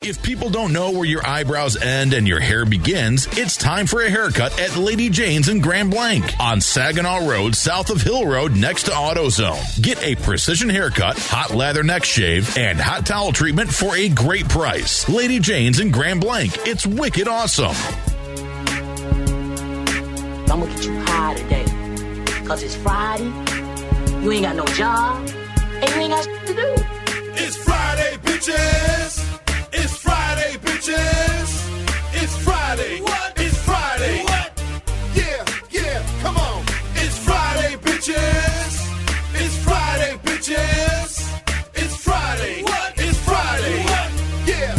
If people don't know where your eyebrows end and your hair begins, it's time for a haircut at Lady Jane's in Grand Blanc on Saginaw Road, south of Hill Road, next to AutoZone. Get a precision haircut, hot lather neck shave, and hot towel treatment for a great price. Lady Jane's in Grand Blanc. It's wicked awesome. I'm gonna get you high today, cause it's Friday, you ain't got no job, and you ain't got shit to do. It's Friday, bitches! It's Friday, bitches! It's Friday! What? It's Friday! What? Yeah, come on! It's Friday, bitches! It's Friday, bitches! It's Friday! What? It's Friday! What? Yeah!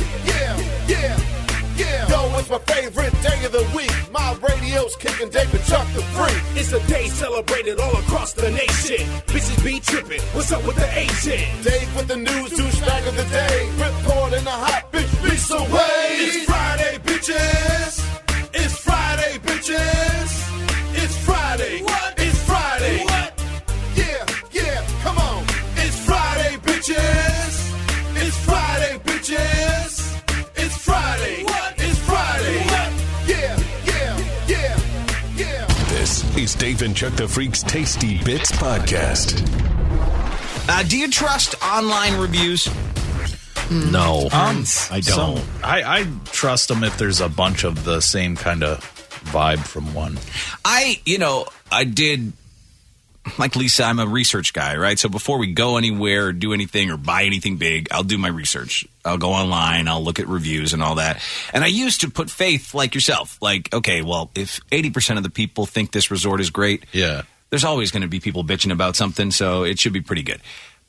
Yo, it's my favorite day of the week. My radio's kicking David Chuck the Freak. It's a day celebrated all across the nation. Bitches be tripping. What's up with the agent? Dave with the news, douchebag of the day. Ripcord in the hot bitch beats away. It's Friday, bitches. It's Friday, bitches. It's Friday. What? It's Friday. What? Yeah, come on. It's Friday, bitches. It's Friday, bitches. It's Friday. What? It's Friday. What? Yeah. This is Dave and Chuck the Freak's Tasty Bits Podcast. Do you trust online reviews? No, I don't. I trust them if there's a bunch of the same kind of vibe from one. I did, like Lisa, I'm a research guy, right? So before we go anywhere or do anything or buy anything big, I'll do my research. I'll go online, I'll look at reviews and all that. And I used to put faith like yourself. Like, okay, well, if 80% of the people think this resort is great, yeah, there's always going to be people bitching about something, so it should be pretty good.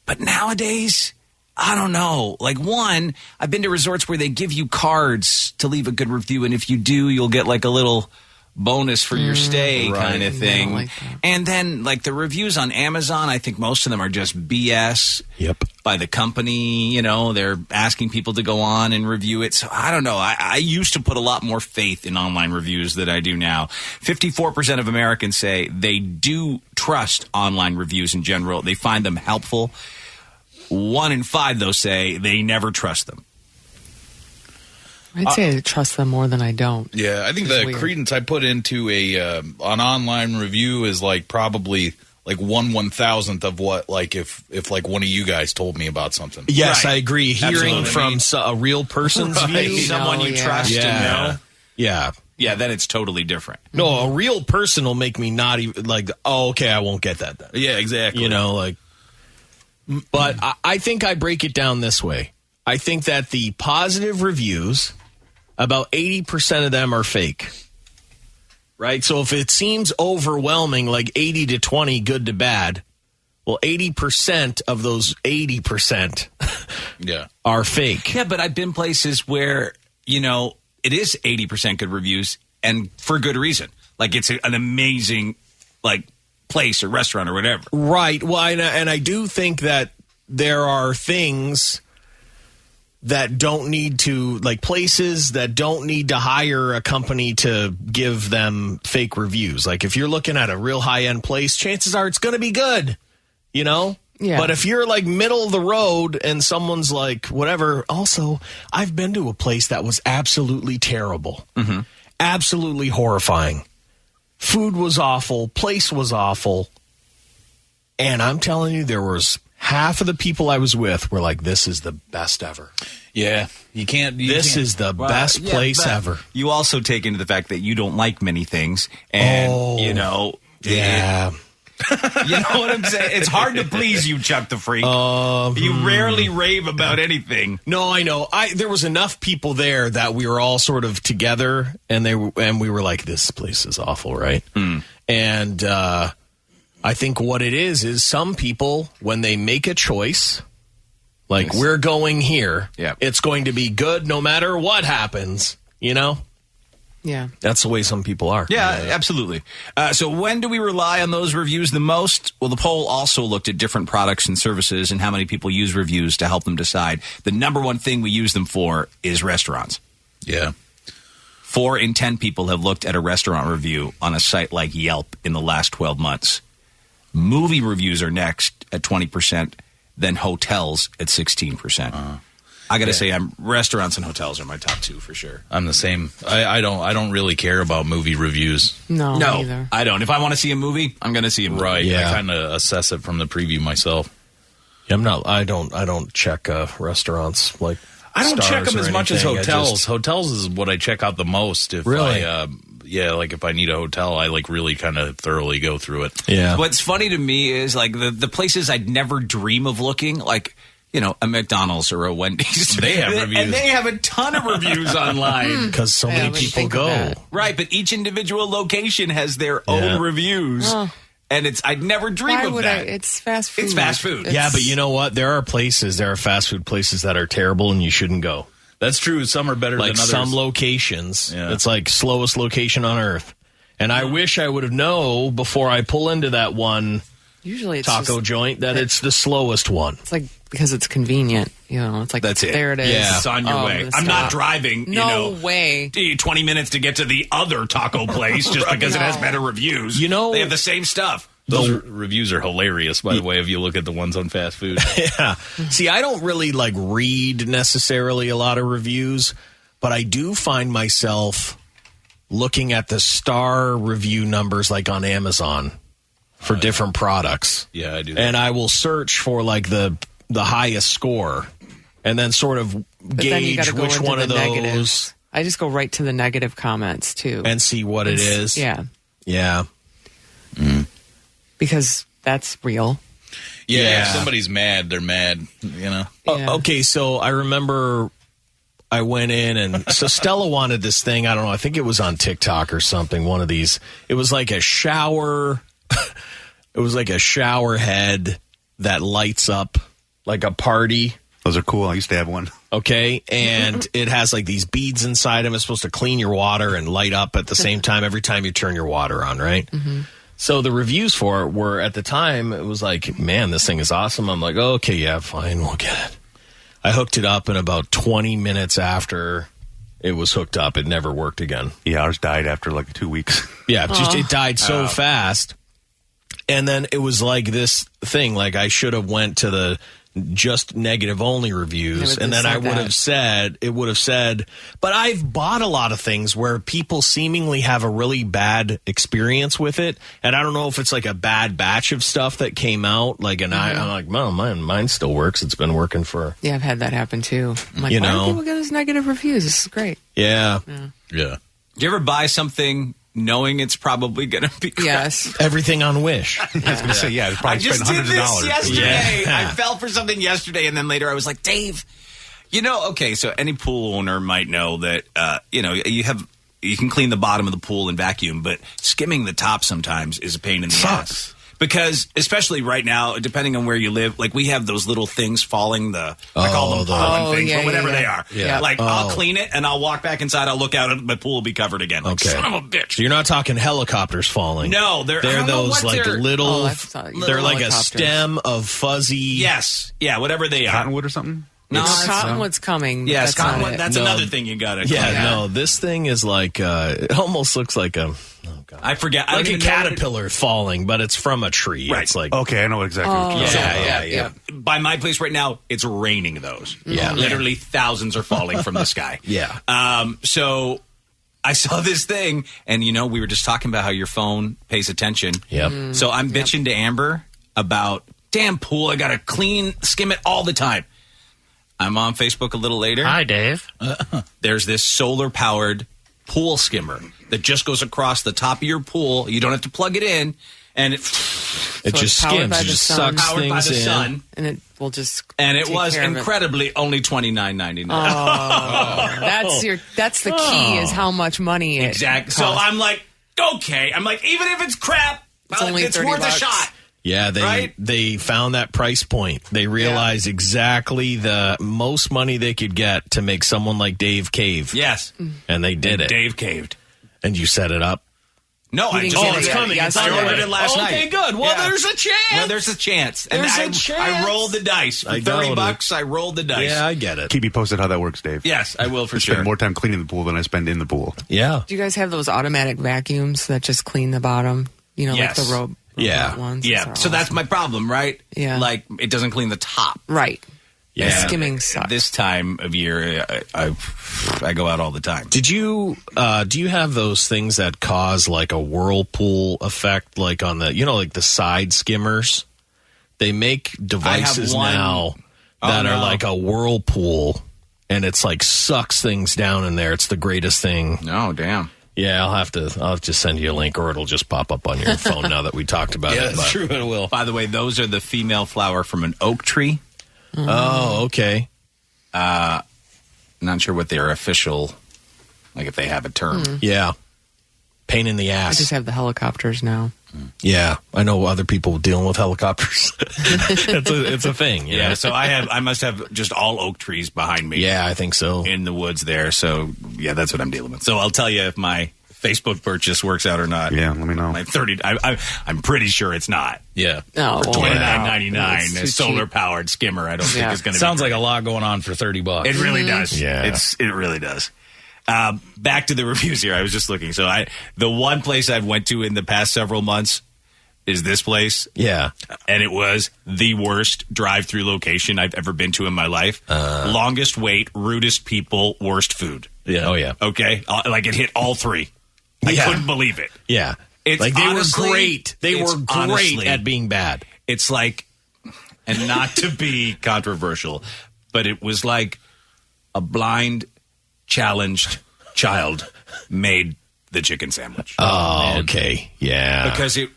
But nowadays, I don't know. Like, one, I've been to resorts where they give you cards to leave a good review, and if you do, you'll get like a little bonus for your stay kind of thing. Like and then, like, the reviews on Amazon, I think most of them are just BS by the company. You know, they're asking people to go on and review it. So I don't know. I used to put a lot more faith in online reviews than I do now. 54% of Americans say they do trust online reviews in general. They find them helpful. 1 in 5, though, say they never trust them. I'd say I trust them more than I don't. Yeah, I think the credence I put into an online review is like probably like 1/1000th of what, like if like one of you guys told me about something. Yes, right. I agree. Hearing from a real person's view, someone you trust and know. Yeah, then it's totally different. No, a real person will make me not even like, oh, okay, I won't get that then. Yeah, exactly. You know, like, but I think I break it down this way. I think that the positive reviews, about 80% of them are fake, right? So if it seems overwhelming, like 80 to 20, good to bad, well, 80% of those 80% are fake. Yeah, but I've been places where, you know, it is 80% good reviews, and for good reason. Like, it's an amazing, like, place or restaurant or whatever. Right. Well, and I do think that there are things that don't need to, like places that don't need to hire a company to give them fake reviews. Like if you're looking at a real high-end place, chances are it's going to be good, you know? Yeah. But if you're like middle of the road and someone's like, whatever. Also, I've been to a place that was absolutely terrible. Mm-hmm. Absolutely horrifying. Food was awful. Place was awful. And I'm telling you, there was half of the people I was with were like, this is the best ever. Yeah. This is the best place ever. You also take into the fact that you don't like many things. And, you know. Yeah. You know what I'm saying? It's hard to please you, Chuck the Freak. You rarely rave about anything. No, I know. There was enough people there that we were all sort of together, and we were like, this place is awful, right? And I think what it is some people, when they make a choice, like we're going here, it's going to be good no matter what happens, you know? Yeah. That's the way some people are. Yeah, absolutely. So when do we rely on those reviews the most? Well, the poll also looked at different products and services and how many people use reviews to help them decide. The number one thing we use them for is restaurants. Yeah. 4 in 10 people have looked at a restaurant review on a site like Yelp in the last 12 months. Movie reviews are next at 20%, then hotels at 16%. I got to say, restaurants and hotels are my top 2 for sure. I'm the same. I don't really care about movie reviews. No, neither. I don't. If I want to see a movie, I'm going to see a movie. Right. Yeah. I kind of assess it from the preview myself. Yeah, I don't check restaurants like. I don't check them as much as anything. hotels. Hotels is what I check out the most. If Really? like if I need a hotel, I like really kind of thoroughly go through it. Yeah. What's funny to me is like the places I'd never dream of looking, like, you know, a McDonald's or a Wendy's. They have reviews. And they have a ton of reviews online. Because so I many wouldn't people think of go. that. Right, but each individual location has their Yeah. own reviews. Oh. And I'd never dream Why of would that. It's fast food. It's fast food. Yeah, but you know what? There are fast food places that are terrible and you shouldn't go. That's true. Some are better Like than others. some locations. Yeah. It's like slowest location on earth. And I wish I would have known before I pull into that one Usually it's taco just, that it's the slowest one. it's like because it's convenient. You know, it's like That's it. There it is. Yeah. It's on your way. the I'm not stop. driving, No way. 20 minutes to get to the other taco place just because it has better reviews. You know- they have the same stuff. Those reviews are hilarious, by the way, if you look at the ones on fast food. Yeah. See, I don't really like read necessarily a lot of reviews, but I do find myself looking at the star review numbers like on Amazon for different products. Yeah, I do that. And I will search for like the highest score and then sort of But then you gauge gotta go which into one the of those negatives. I just go right to the negative comments too. and see what it is. Yeah, Yeah. because that's real. Yeah, Yeah. if somebody's mad, they're mad, you know? Yeah. Okay, so I remember I went in and so Stella wanted this thing. I don't know. I think it was on TikTok or something. One of these. It was like a shower. It was like a shower head that lights up like a party. Those are cool. I used to have one. Okay, and it has like these beads inside them. It's supposed to clean your water and light up at the same time every time you turn your water on, right? So the reviews for it were, at the time, it was like, man, this thing is awesome. I'm like, okay, yeah, fine, we'll get it. I hooked it up, and about 20 minutes after it was hooked up, it never worked again. Yeah, ours died after like 2 weeks. Yeah, it died so fast. And then it was like this thing, like I should have went to the just negative only reviews, and then I would have said, but I've bought a lot of things where people seemingly have a really bad experience with it, and I don't know if it's like a bad batch of stuff that came out, like, and I'm like, well, mine still works. It's been working for, Yeah, I've had that happen too. I'm like, You why know. do people get those negative reviews? This is great. yeah. Yeah. Do you ever buy something knowing it's probably going to be crap? Yes. Everything on Wish. I was going to say, yeah, it's I probably just spent did hundreds of this dollars. yesterday. Yeah. I fell for something yesterday, and then later I was like, Dave, you know, okay, so any pool owner might know that, you know, you can clean the bottom of the pool and vacuum, but skimming the top sometimes is a pain in the ass. Because, especially right now, depending on where you live, like we have those little things falling, I call them pollen things, yeah, but whatever yeah. they are. Yeah. Like, I'll clean it, and I'll walk back inside, I'll look out, and my pool will be covered again. Like, Okay. son of a bitch. So you're not talking helicopters falling. No, I they're don't know those what like they're- little. Oh, I thought you they're were like a helicopters. stem of fuzzy. Yes. Yeah, whatever they are. Cottonwood or something? No, No, it's- Cottonwood's coming. but Yes, that's not cottonwood. it. That's No. another thing you got to Yeah, no, this thing is like it almost looks like a I forget. I like don't a even know what it- caterpillar falling, but it's from a tree. Right. It's like Okay, I know exactly what you're talking about. yeah. By my place right now, it's raining those. Yeah. Literally thousands are falling from the sky. Yeah. So I saw this thing, and, you know, we were just talking about how your phone pays attention. Yep. So I'm bitching to Amber about, damn pool, I got to skim it all the time. I'm on Facebook a little later. Hi, Dave. There's this solar-powered pool skimmer that just goes across the top of your pool. You don't have to plug it in, and It So just it's powered skims. by It the just sun. sucks powered by things the in. sun. And it will just And it take was care of it. incredibly only $29.99. That's the key is how much money it Exactly. So costs. I'm like, okay. I'm like, even if it's crap, It's only it's $30. worth a shot. Yeah, Right? they found that price point. They realized exactly the most money they could get to make someone like Dave cave. Yes. And they did it. Dave caved. And you set it up. No, I didn't just get ordered it it. coming. I Yesterday. ordered it last night. Okay, good. Well, Yeah. there's a chance. Well, there's a chance. And There's a I chance. rolled the dice. For I $30, doubt I rolled the dice. Yeah, I get it. Keep me posted how that works, Dave. Yes, I will for I sure. spend more time cleaning the pool than I spend in the pool. Yeah. Do you guys have those automatic vacuums that just clean the bottom? You know, Yes. like the robot Yeah. ones. Yeah. Those are So that's awesome. my problem, right? Yeah. Like, it doesn't clean the top. right. Yeah. Skimming sucks. This time of year, I go out all the time. Did you do you have those things that cause like a whirlpool effect, like on the like the side skimmers? They make devices now that are like a whirlpool, and it's like sucks things down in there. It's the greatest thing. No, damn. Yeah, I'll have to send you a link, or it'll just pop up on your phone now that we talked about it. Yeah, that's true. It will. By the way, those are the female flower from an oak tree. Oh, okay. Not sure what their official, like if they have a term. Yeah. Pain in the I ass. just have the helicopters now. Yeah, I know other people dealing with helicopters. it's a thing. You know? So I must have just all oak trees behind me. Yeah, I think so. In the woods there. So yeah, that's what I'm dealing with. So I'll tell you if my Facebook purchase works out or not. Yeah, let me know. My 30. I'm pretty sure it's not. Yeah. Oh, For $29.99, a too solar cheap. powered skimmer. I don't think it's going to. Sounds like a lot going on for $30. It really does. Yeah. It really does. Back to the reviews here. I was just looking. So the one place I've went to in the past several months is this place. Yeah. And it was the worst drive-through location I've ever been to in my life. Longest wait, rudest people, worst food. Yeah. Oh, yeah. Okay? Like it hit all three. I Yeah. couldn't believe it. Yeah. It's like they honestly- were great. They it's were great honestly- at being bad. It's like, and not to be controversial, but it was like a blind, challenged child made the chicken sandwich. Oh, okay. Yeah. Because it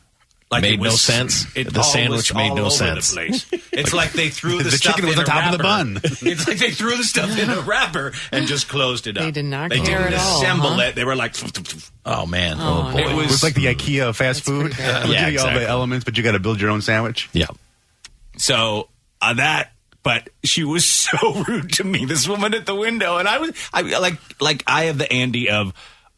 like Made it was, no sense? It The all sandwich was made all no over sense. The place. It's like they threw the The stuff chicken was in on top a of the wrapper. bun. It's like they threw the stuff in a wrapper and just closed it up. They did not They care didn't at all, assemble huh? it. They were like, Oh, man. Oh, boy. no. It It was like the IKEA of fast food. pretty bad. We'll Yeah, give you all exactly. the elements, but you got to build your own sandwich. Yeah. So but she was so rude to me, this woman at the window, and I have the Andy of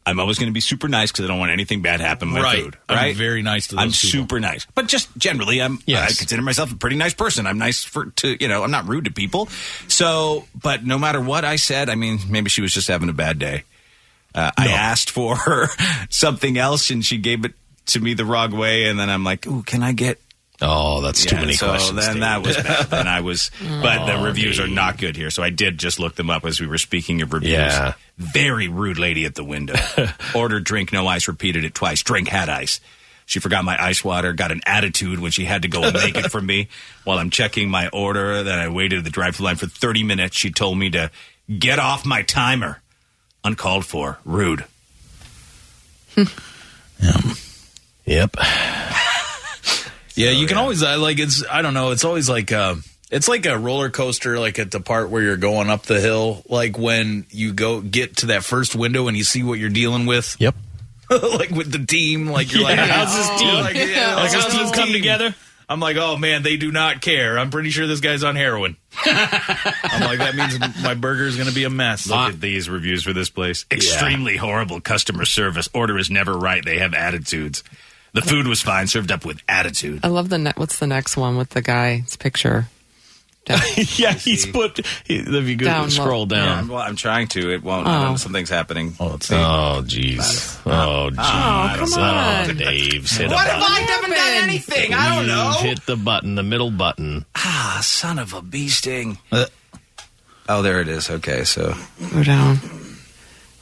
I'm always going to be super nice because I don't want anything bad to happen to my Right. food. I'm Right? very nice to those I'm people. super nice, but just generally, I consider myself a pretty nice person. I'm nice I'm not rude to people. So, but no matter what I said, I mean, maybe she was just having a bad day. I asked for her something else, and she gave it to me the wrong way, and then I'm like, "Ooh, can I get?" Oh, that's too many so questions. then Dave. that was bad. Then I was, but the reviews Dave. are not good here. So I did just look them up as we were speaking of reviews. Yeah. Very rude lady at the window. Ordered drink, no ice, repeated it twice. Drink had ice. She forgot my ice water, got an attitude when she had to go and make it for me while I'm checking my order. Then I waited at the drive-thru line for 30 minutes. She told me to get off my timer. Uncalled for. Rude. Yep. Yeah, you can always I don't know. It's always like it's like a roller coaster. Like at the part where you're going up the hill, like when you get to that first window and you see what you're dealing with. Yep. Like with the team, like you're like, how's this team? Like, how's this team come together? I'm like, oh man, they do not care. I'm pretty sure this guy's on heroin. I'm like, that means my burger is going to be a mess. Look at these reviews for this place. Extremely horrible customer service. Order is never right. They have attitudes. The food was fine, served up with attitude. I love what's the next one with the guy's picture? Down. Yeah, he's put. If you go Down scroll low. down. Well, I'm trying to. It won't. Oh. Something's happening. Oh, jeez. Oh, jeez. come on. Oh, Dave's hit What a have button. I haven't done anything? I don't know. You've hit the button, the middle button. Ah, son of a bee sting. Oh, there it is. Okay, so Go down.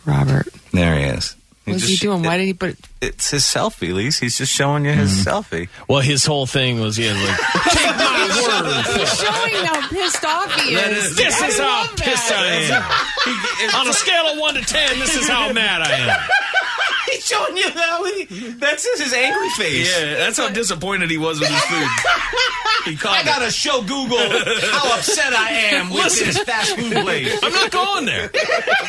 Robert. there he is. What's he doing? Why did he put it? It's his selfie, Lise. He's just showing you his selfie. Well, his whole thing was, take my word. He's showing how pissed off he is. This is how love pissed that. I am. On a scale of 1 to 10, this is how mad I am. He's showing you that's his angry face. Yeah, that's how disappointed he was with his food. He caught I gotta show Google how upset I am with this fast food place. I'm not going there.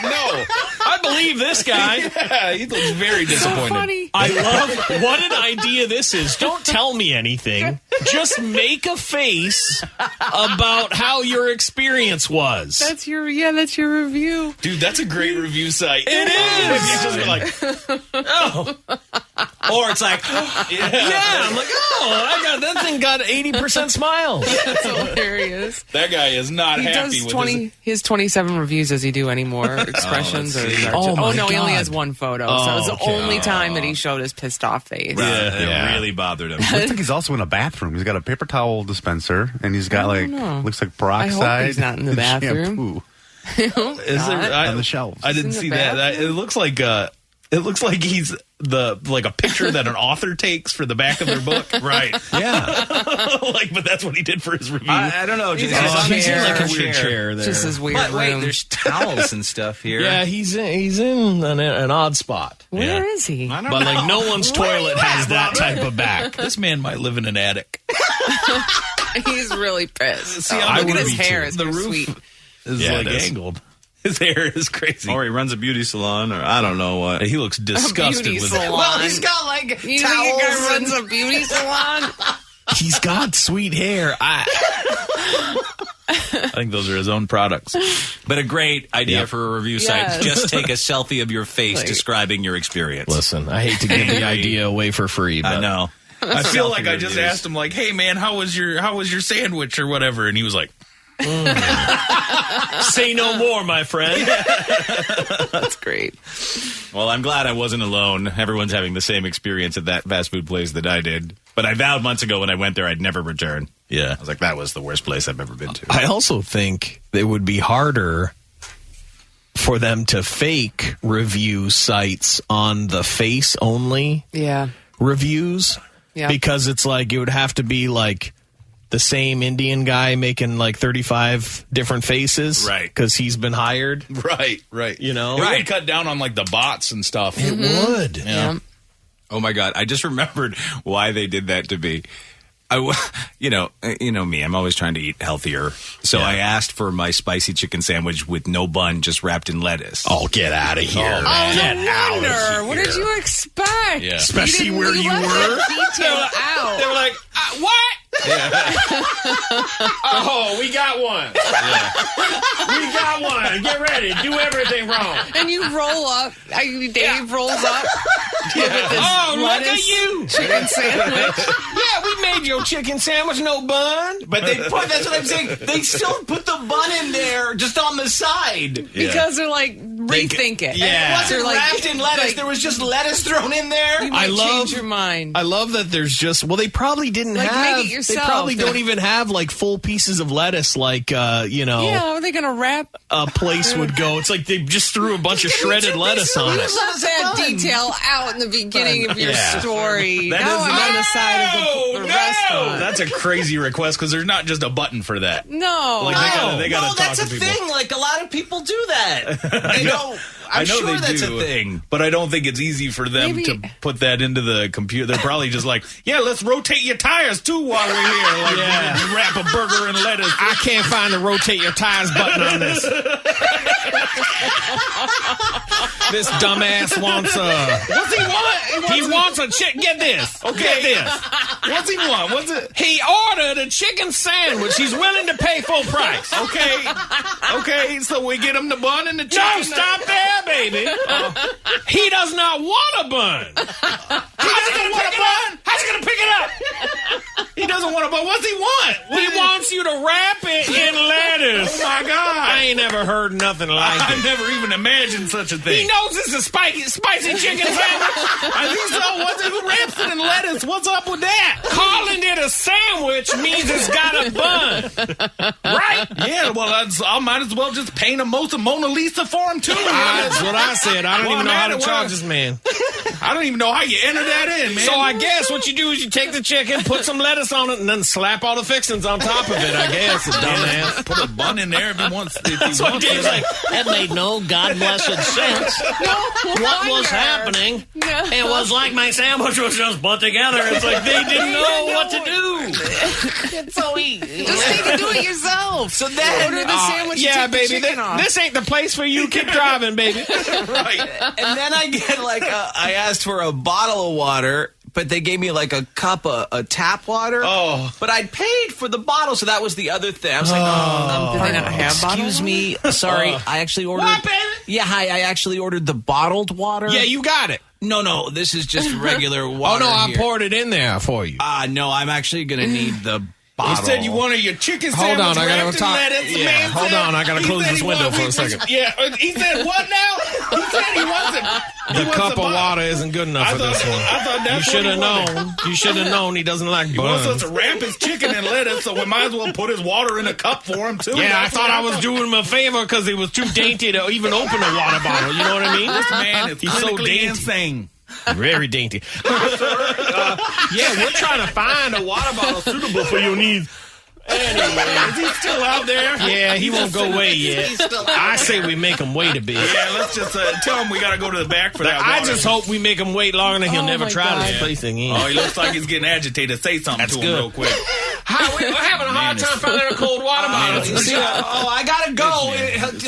No, I believe this guy. yeah, he looks very disappointed. Funny. I love what an idea this is. Don't tell me anything. Just make a face about how your experience was. That's your review. Dude, that's a great review site. It is. If you just be like, oh, Or it's like, Yeah, I'm like, that thing got 80% smiles. That's hilarious. That guy is not He happy does with 20. His 27 reviews. Does he do any more expressions? let's or see. Oh, no, my he only God. has one photo. Oh, so it's the okay. only time that he showed his pissed off face. it really bothered him. Looks like he's also in a bathroom. He's got a paper towel dispenser, and he's got looks like peroxide. I hope he's not in the and bathroom. shampoo Is there, on the shelves. I didn't in the see that. bathroom? It looks like he's like a picture that an author takes for the back of their book. Right. Yeah. But that's what he did for his review. I don't know. He's Just, on He's in chair. like a weird chair there. Just his weird but wait, room. there's towels and stuff here. Yeah, he's in an odd spot. Where is he? I don't But know. like no one's toilet has that type of back. This man might live in an attic. He's really pissed. See, Oh, I look at would his be hair. too. It's The so roof sweet. is Yeah, like it is. angled. His hair is crazy. Or he runs a beauty salon, or I don't know what. He looks disgusted beauty with salon. it. Well, he's got like You towels. think a guy and- runs a beauty salon? He's got sweet hair. I think those are his own products. But a great idea for a review site. Yes. Just take a selfie of your face Like- describing your experience. Listen, I hate to give the idea away for free, but I know. I feel Selfie like I just reviews. asked him, like, "Hey, man, how was your sandwich or whatever?" And he was like, say no more, my friend. That's great. Well, I'm glad I wasn't alone. Everyone's having the same experience at that fast food place that I did. But I vowed months ago when I went there I'd never return. "Yeah." I was like, that was the worst place I've ever been to. I also think it would be harder for them to fake review sites on the face only Yeah. reviews. Yeah. Because it's like it would have to be like the same Indian guy making like 35 different faces. Right. Because he's been hired. Right. You know? It Right. would cut down on like the bots and stuff. It would. Yeah. Oh my God! I just remembered why they did that to me. You know me. I'm always trying to eat healthier. So I asked for my spicy chicken sandwich with no bun, just wrapped in lettuce. Oh, get out of here. Oh, Oh, Get no out of wonder. here. What did you expect? Yeah. Especially where you left were. that detail out. They were like, "What?" Oh, we got one. We got one. Get ready. Do everything wrong. And you roll up. Dave rolls up with this Oh, look lettuce at you. chicken sandwich. Yeah, we made your chicken sandwich, no bun. But that's what I'm saying. They still put the bun in there, just on the side. Because they're like, rethink it. Yeah. It wasn't They're like, wrapped in lettuce. There was just lettuce thrown in there. You might I love- change your mind. I love that there's just, well, they probably didn't Like, have, make it yourself. they probably don't even have like full pieces of lettuce like, yeah, are they going to wrap? a place would go. It's like they just threw a bunch of shredded lettuce on You it. left that detail out in the beginning of your Yeah. story. That Now is I'm on the side of the restaurant. That's a crazy request because there's not just a button for that. No. Like, they gotta no, talk that's to a people. thing. Like, a lot of people do that. They don't. I'm I know sure they that's do, a thing. but I don't think it's easy for them Maybe- to put that into the computer. They're probably just like, "Yeah, let's rotate your tires too while we're here." Like, Yeah. wrap a burger in lettuce. I can't find the rotate your tires button on this. This dumbass wants What's he want? he wants a chicken. Get this. Okay. Get this. What's he want? What's it? He ordered a chicken sandwich. He's willing to pay full price. Okay, so we get him the bun and the chicken. No, stop there, baby. He does not want a bun. How's he gonna want a bun? How's he gonna pick it up? He doesn't want a bun. What's he want? He wants you to wrap it in lettuce. Oh my God! I ain't never heard nothing like I it. never even imagined such a He thing. knows it's a spicy chicken sandwich. I think so. Who wraps it in lettuce? What's up with that? Calling it a sandwich means it's got a bun. Right? Yeah. Well, I might as well just paint a Mona Lisa for him too. That's what I said. I don't Well, even know how to man, charge well- this man. I don't even know how you enter that in, man. So I guess what you do is you take the chicken, put some lettuce on it, and then slap all the fixings on top of it, I guess. Dumbass. put a bun in there if he wants. That's what Dave's like. That made no God-blessed sense. What was happening? No. It was like my sandwich was just put together. It's like they didn't know what to do. It's so easy. Just take it, do it yourself. So then, Order the sandwich. Yeah, and take baby. The chicken off. This ain't the place for you. Keep driving, baby. Right. and then I get like I asked for a bottle of water, but they gave me like a cup of tap water. Oh. But I'd paid for the bottle, so that was the other thing. I was like, Did they not have bottled excuse water? me, sorry, I actually ordered. What, baby? Yeah, hi, I actually ordered the bottled water. Yeah, you got it. No, this is just regular Oh, water. no, I here. poured it in there for you. No, I'm actually going to need the bottle. He said you wanted your chicken Hold sandwich on, I gotta wrapped in talk. lettuce. Yeah, Man hold said- on, I gotta he close said this he window want- for a second. Yeah, he said what now? He said he wasn't. The cup of water isn't good enough for this one. I thought that's You should what have he wanted. known. You should have known he doesn't like He wants us buns. to wrap his chicken in lettuce, so we might as well put his water in a cup for him, too. Yeah, I That's thought what I was doing him a favor because he was too dainty to even open a water bottle. You know what I mean? This man is He's so clinically dainty. insane. Very dainty. Yeah, we're trying to find a water bottle suitable for your needs. Anyway, Is he still out there? yeah, he won't go away yet. I say we make him wait a bit. Yeah, let's just tell him we got to go to the back for that I water. just hope we make him wait long enough he'll Oh, never my try God. this place again. Oh, he looks like he's getting agitated. Say something That's to him good. real quick. We're having a hard time finding a cold water bottle. I got to go.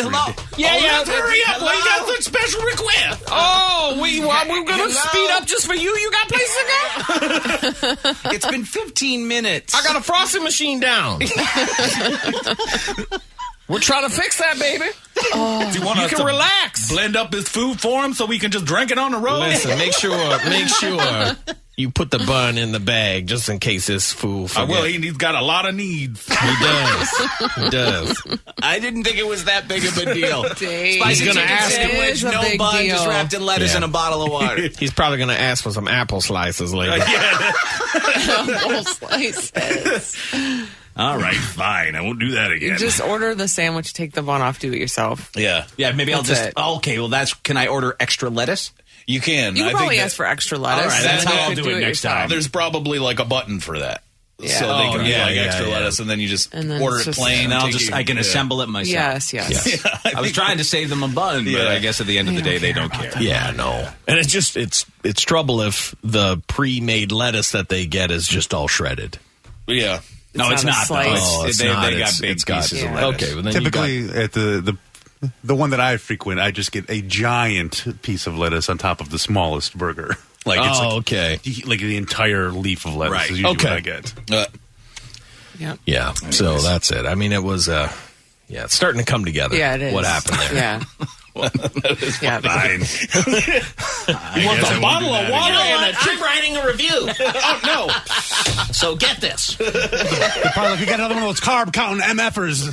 Hello. Yeah, Hurry up. Well, you got such special request. Oh, we're going to speed up just for you? You got places to go? It's been 15 minutes. I got a frosting machine down. We're trying to fix that, baby. Do you want You us can to relax. blend up his food for him so we can just drink it on the road? Listen, make sure you put the bun in the bag just in case this fool forget. Well, he's got a lot of needs. He does. I didn't think it was that big of a deal. Dave. Spicy He's gonna chicken ask him. sandwich, It is a no big bun, just deal. wrapped in lettuce Yeah. and a bottle of water. He's probably going to ask for some apple slices later. Apple slices. All right, fine. I won't do that again. You just order the sandwich, take the bun off, do it yourself. yeah, Yeah, maybe I'll That's just. it. Okay, well, can I order extra lettuce? you can. You I can probably think ask for extra lettuce. All right, that's and how you I'll could do it next yourself. time. there's probably like a button for that. Yeah. So they can Oh, be yeah, like yeah, extra yeah. lettuce, and then you just And then order it's it just- plain. And take I can yeah. assemble it myself. Yes. I was trying to save them a bun, but Yeah. I guess at the end of the day, they don't care. Yeah, no. And it's trouble if the pre-made lettuce that they get is just all shredded. Yeah. No, it's not a not. slice. Though. Oh, it's they not. got It's- big it's got- pieces yeah. of lettuce. Okay, well then Typically, at the one that I frequent, I just get a giant piece of lettuce on top of the smallest burger. Like it's okay. like the entire leaf of lettuce Right. is usually Okay. what I get. Yep. Yeah, so that's it. I mean, it was, it's starting to come together. Yeah, it is. What happened there? Yeah. Yeah. Fine. He wants guess I a won't bottle do of that water again. and a chip writing a review. Oh, no. So get this. Probably like, we got another one of those carb counting MFers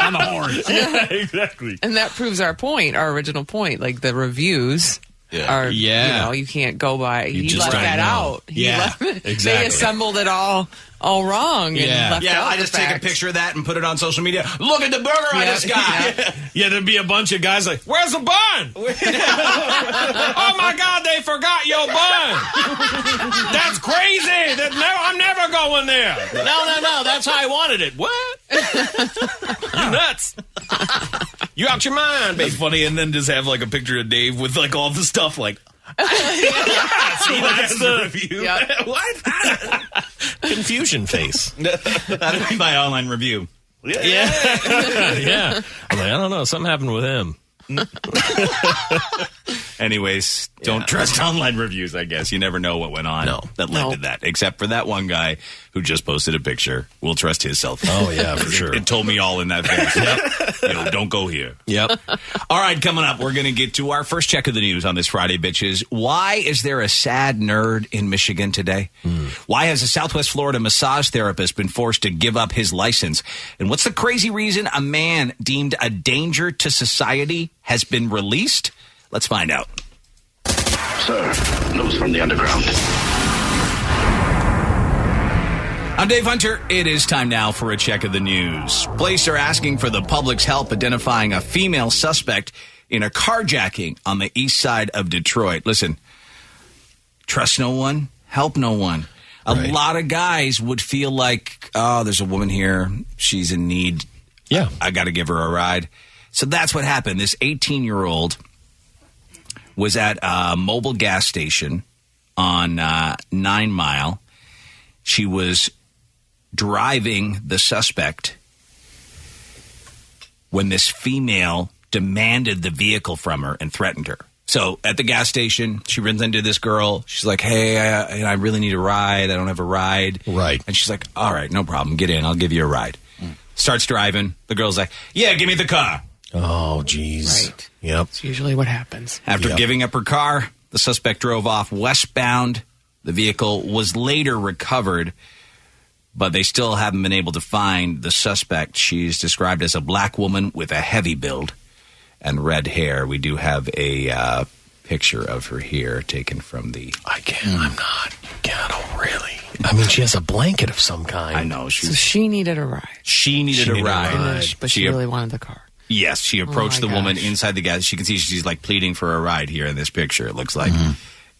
on the horn. Yeah, exactly. And that proves our point, our original point. Like the reviews are, Yeah. you can't go by. He just left don't that know. out. He Yeah, left, exactly. They assembled it all wrong. Yeah. And left Yeah, out I the just take a facts. picture of that and put it on social media. Look at the burger I Yeah. just got. Yeah, there'd be a bunch of guys like, where's the bun? Oh, my God, they forgot your bun. That's crazy. I'm never going there. No, that's how I wanted it. What? You nuts. You out your mind, baby. It's funny, and then just have like a picture of Dave with like all the stuff like. See, that's the review. Yep. What? confusion face. That'd be my online review. Yeah. Yeah. I'm like, I don't know. Something happened with him. Anyways, don't trust online reviews, I guess. You never know what went on that led No. to that. Except for that one guy who just posted a picture. We'll trust his cell phone. Oh, yeah, for sure. It told me all in that face. Yep. Don't go here. Yep. All right, coming up, we're going to get to our first check of the news on this Friday, bitches. Why is there a sad nerd in Michigan today? Why has a Southwest Florida massage therapist been forced to give up his license? And what's the crazy reason a man deemed a danger to society has been released? Let's find out. Sir, news from the underground. I'm Dave Hunter. It is time now for a check of the news. Police are asking for the public's help identifying a female suspect in a carjacking on the east side of Detroit. Listen, trust no one, help no one. A lot of guys would feel like, oh, there's a woman here. She's in need. Yeah. I got to give her a ride. So that's what happened. This 18-year-old was at a mobile gas station on 9 Mile. She was driving the suspect when this female demanded the vehicle from her and threatened her. So at the gas station, she runs into this girl. She's like, hey, I really need a ride. I don't have a ride. Right. And she's like, all right, no problem. Get in. I'll give you a ride. Starts driving. The girl's like, yeah, give me the car. Oh, geez. Right. Yep. It's usually what happens. After giving up her car, The suspect drove off westbound. The vehicle was later recovered, but they still haven't been able to find the suspect. She's described as a black woman with a heavy build and red hair. We do have a picture of her here taken from the... I'm not. Really? I mean, she has a blanket of some kind. I know. So she needed a ride. She needed a ride. But she really wanted the car. Yes, she approached the woman inside the gas. You can see she's like pleading for a ride here in this picture, it looks like.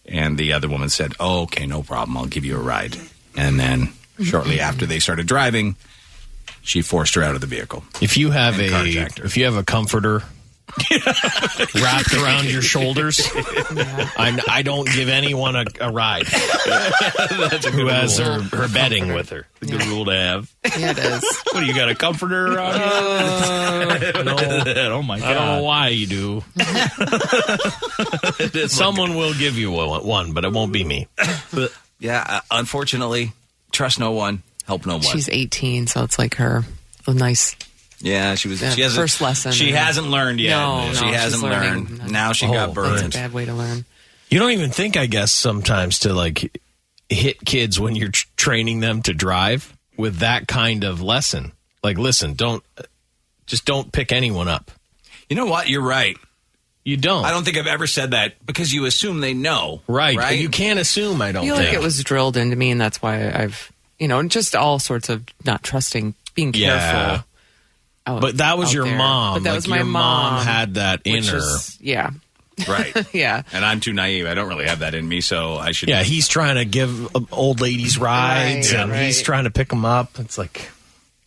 And the other woman said, "Oh, okay, no problem. I'll give you a ride." And then shortly after they started driving, she forced her out of the vehicle. If you have a comforter wrapped around your shoulders, I don't give anyone a ride. That's who has her bedding with her. It's a good rule to have. Yeah, it is. What, you got a comforter around here? No. Oh, my God. I don't know why you do. Someone will give you one, but it won't be me. Yeah, unfortunately, trust no one, help no one. She's 18, so it's like her nice... Yeah, she hasn't, first lesson. She hasn't learned yet. No, she hasn't learned. Now she got burned. That's a bad way to learn. You don't even think, I guess, sometimes to like hit kids when you're training them to drive with that kind of lesson. Like, listen, don't pick anyone up. You know what? You're right. You don't. I don't think I've ever said that because you assume they know. Right? You can't assume. I don't think. Like it was drilled into me, and that's why I've just all sorts of not trusting, being careful. Yeah. But that was your mom. But that was my mom had that in her. Yeah. Right. Yeah. And I'm too naive. I don't really have that in me, so I should... Yeah, he's trying to give old ladies rides, and he's trying to pick them up. It's like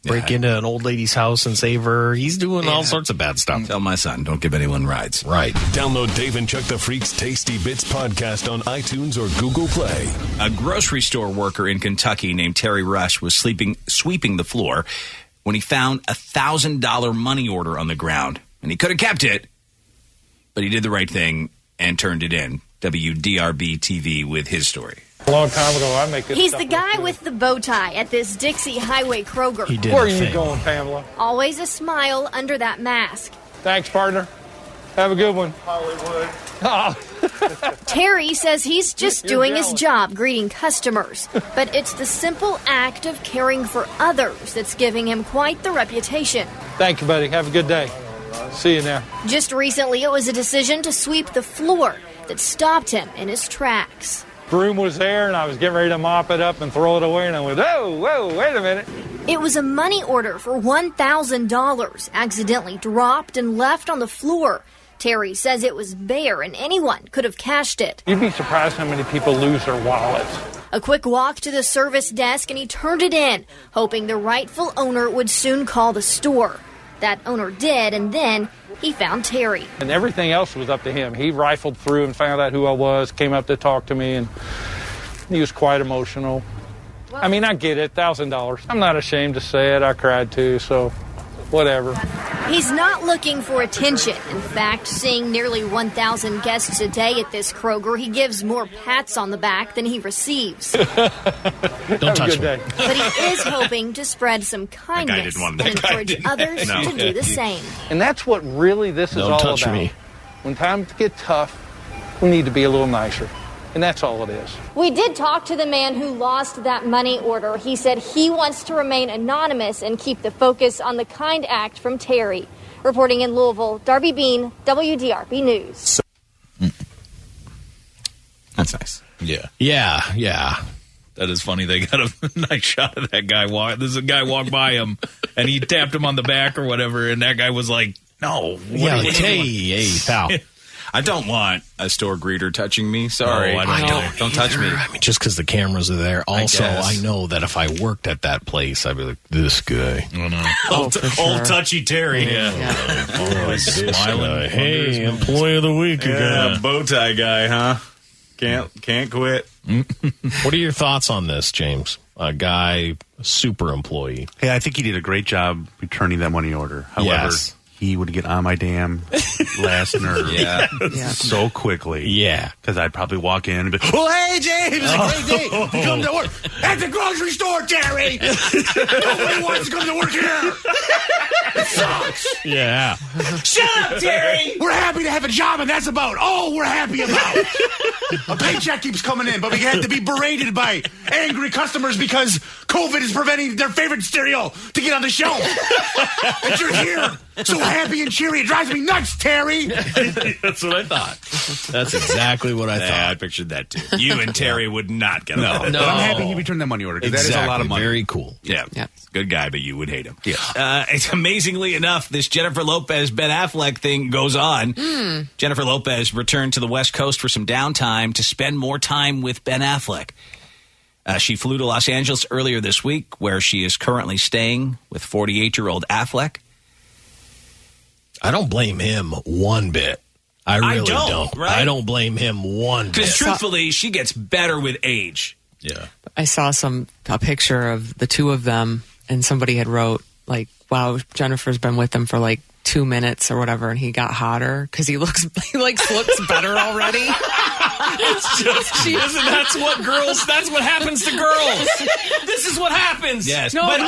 break into an old lady's house and save her. He's doing all sorts of bad stuff. Tell my son, don't give anyone rides. Right. Download Dave and Chuck the Freak's Tasty Bits podcast on iTunes or Google Play. A grocery store worker in Kentucky named Terry Rush was sweeping the floor when he found a $1,000 money order on the ground. And he could have kept it, but he did the right thing and turned it in. WDRB TV with his story. A long time ago, He's the guy with the bow tie at this Dixie Highway Kroger. He did. Where are you going, Pamela? Always a smile under that mask. Thanks, partner. Have a good one. Hollywood. Terry says he's just doing his job greeting customers, but it's the simple act of caring for others that's giving him quite the reputation. Thank you, buddy. Have a good day. See you now. Just recently, it was a decision to sweep the floor that stopped him in his tracks. Broom was there, and I was getting ready to mop it up and throw it away, and I went, whoa, wait a minute. It was a money order for $1,000, accidentally dropped and left on the floor. Terry says it was bare and anyone could have cashed it. You'd be surprised how many people lose their wallets. A quick walk to the service desk and he turned it in, hoping the rightful owner would soon call the store. That owner did, and then he found Terry. And everything else was up to him. He rifled through and found out who I was, came up to talk to me, and he was quite emotional. I mean, I get it, $1,000. I'm not ashamed to say it. I cried too, so whatever. He's not looking for attention. In fact, seeing nearly 1,000 guests a day at this Kroger, he gives more pats on the back than he receives. Don't touch me. But he is hoping to spread some kindness and encourage others to do the same. And that's what really this is all about. Don't touch me. When times get tough, we need to be a little nicer. And that's all it is. We did talk to the man who lost that money order. He said he wants to remain anonymous and keep the focus on the kind act from Terry. Reporting in Louisville, Darby Bean, WDRB News. That's nice. Yeah. That is funny. They got a nice shot of that guy. There's a guy walked by him, and he tapped him on the back or whatever, and that guy was like, no. Hey, pal. I don't want a store greeter touching me. Sorry. No, I don't touch me. I mean, just because the cameras are there. Also, I know that if I worked at that place, I'd be like, this guy. Oh, no. Old touchy Terry. Yeah. Smiling. Hey, employee of the week again. Bow tie guy, huh? Can't quit. What are your thoughts on this, James? A guy, super employee. Hey, I think he did a great job returning that money order. However, he would get on my damn last nerve so quickly. Yeah. Because I'd probably walk in and be, oh, hey, James, it's a great day to come to work at the grocery store, Terry. Nobody wants to come to work here. It sucks. Yeah. Shut up, Terry. We're happy to have a job, and that's about all we're happy about. A paycheck keeps coming in, but we have to be berated by angry customers because COVID is preventing their favorite cereal to get on the shelf. And you're here, so happy and cheery. It drives me nuts, Terry. That's what I thought. That's exactly what I thought. I pictured that, too. You and Terry would not get along. No. But I'm happy he returned that money order, because that is a lot of money. Very cool. Yeah. Good guy, but you would hate him. Yeah. It's amazingly enough, this Jennifer Lopez, Ben Affleck thing goes on. Jennifer Lopez returned to the West Coast for some downtime to spend more time with Ben Affleck. She flew to Los Angeles earlier this week, where she is currently staying with 48-year-old Affleck. I don't blame him one bit. I really don't. Right? I don't blame him one bit. Because truthfully, she gets better with age. Yeah. I saw a picture of the two of them, and somebody had wrote, like, wow, Jennifer's been with them for like 2 minutes or whatever, and he got hotter because he looks better already. It's just, that's what happens to girls. This is what happens. Yes. But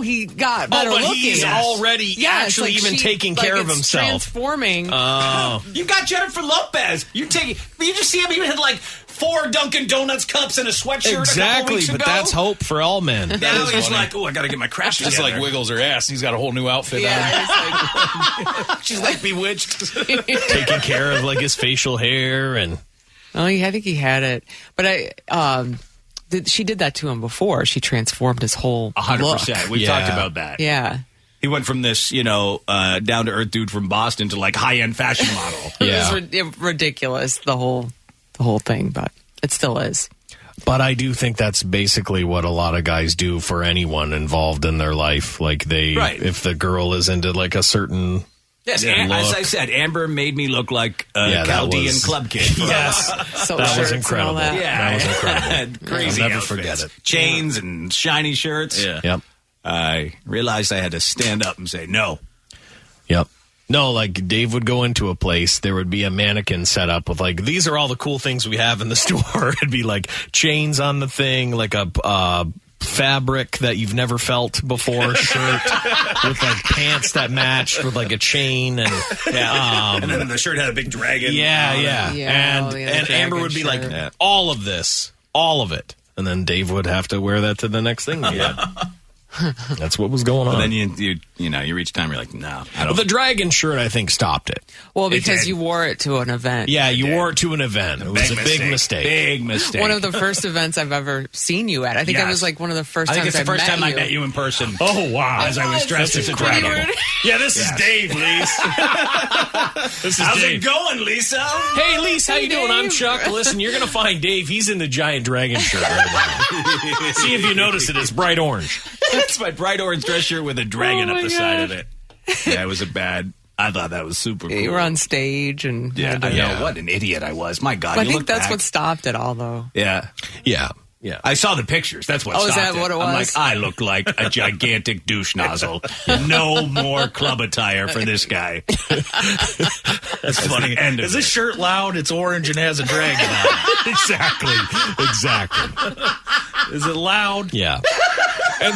he got better looking. He's already actually even taking care of himself. Transforming. You got Jennifer Lopez. You just see him. He had like 4 Dunkin' Donuts cups and a sweatshirt a couple weeks ago. But that's hope for all men. Now he's like, I got to get my crap together. Just like wiggles her ass. He's got a whole new outfit on. She's like bewitched. Taking care of like his facial hair and... Oh, I think he had it. But she did that to him before. She transformed his whole 100%. We've talked about that. Yeah. He went from this, down-to-earth dude from Boston to, like, high-end fashion model. It was ridiculous, the whole thing, but it still is. But I do think that's basically what a lot of guys do for anyone involved in their life. Like, if the girl is into, like, a certain... Yes, as I said, Amber made me look like a Chaldean club kid. Yes, that was incredible. That was incredible. Crazy I'll never outfits. forget it. Chains and shiny shirts. Yeah. Yep. I realized I had to stand up and say no. Yep. No, like Dave would go into a place, there would be a mannequin set up with like, these are all the cool things we have in the store. It'd be like chains on the thing, like a fabric that you've never felt before shirt with like pants that matched with like a chain and and then the shirt had a big dragon. And Amber would be like, all of this, all of it, and then Dave would have to wear that to the next thing. That's what was going on. And then you reach time, you're like, no. Well, the dragon shirt, I think, stopped it. Well, because you wore it to an event. Yeah, you wore it to an event. It was a big mistake. Big mistake. One of the first events I've ever seen you at. I think it was like one of the first times I met you. I think it's the first time I met you in person. Oh, wow. As I was dressed as a dragon. Yeah, this is Dave, Lise. How's it going, Lisa? Hey, Lise, how you doing? I'm Chuck. Listen, you're going to find Dave. He's in the giant dragon shirt right now. See if you notice it. It's bright orange. That's my bright orange dress shirt with a dragon up the side of it. Yeah, it was I thought that was super cool. You were on stage and... I know. What an idiot I was. My God. I think that's what stopped it all, though. Yeah. I saw the pictures. That's what stopped it. Is that what it was? I'm like, I look like a gigantic douche nozzle. No more club attire for this guy. That's funny. Is this shirt loud? It's orange and has a dragon on it. Exactly. Is it loud? Yeah.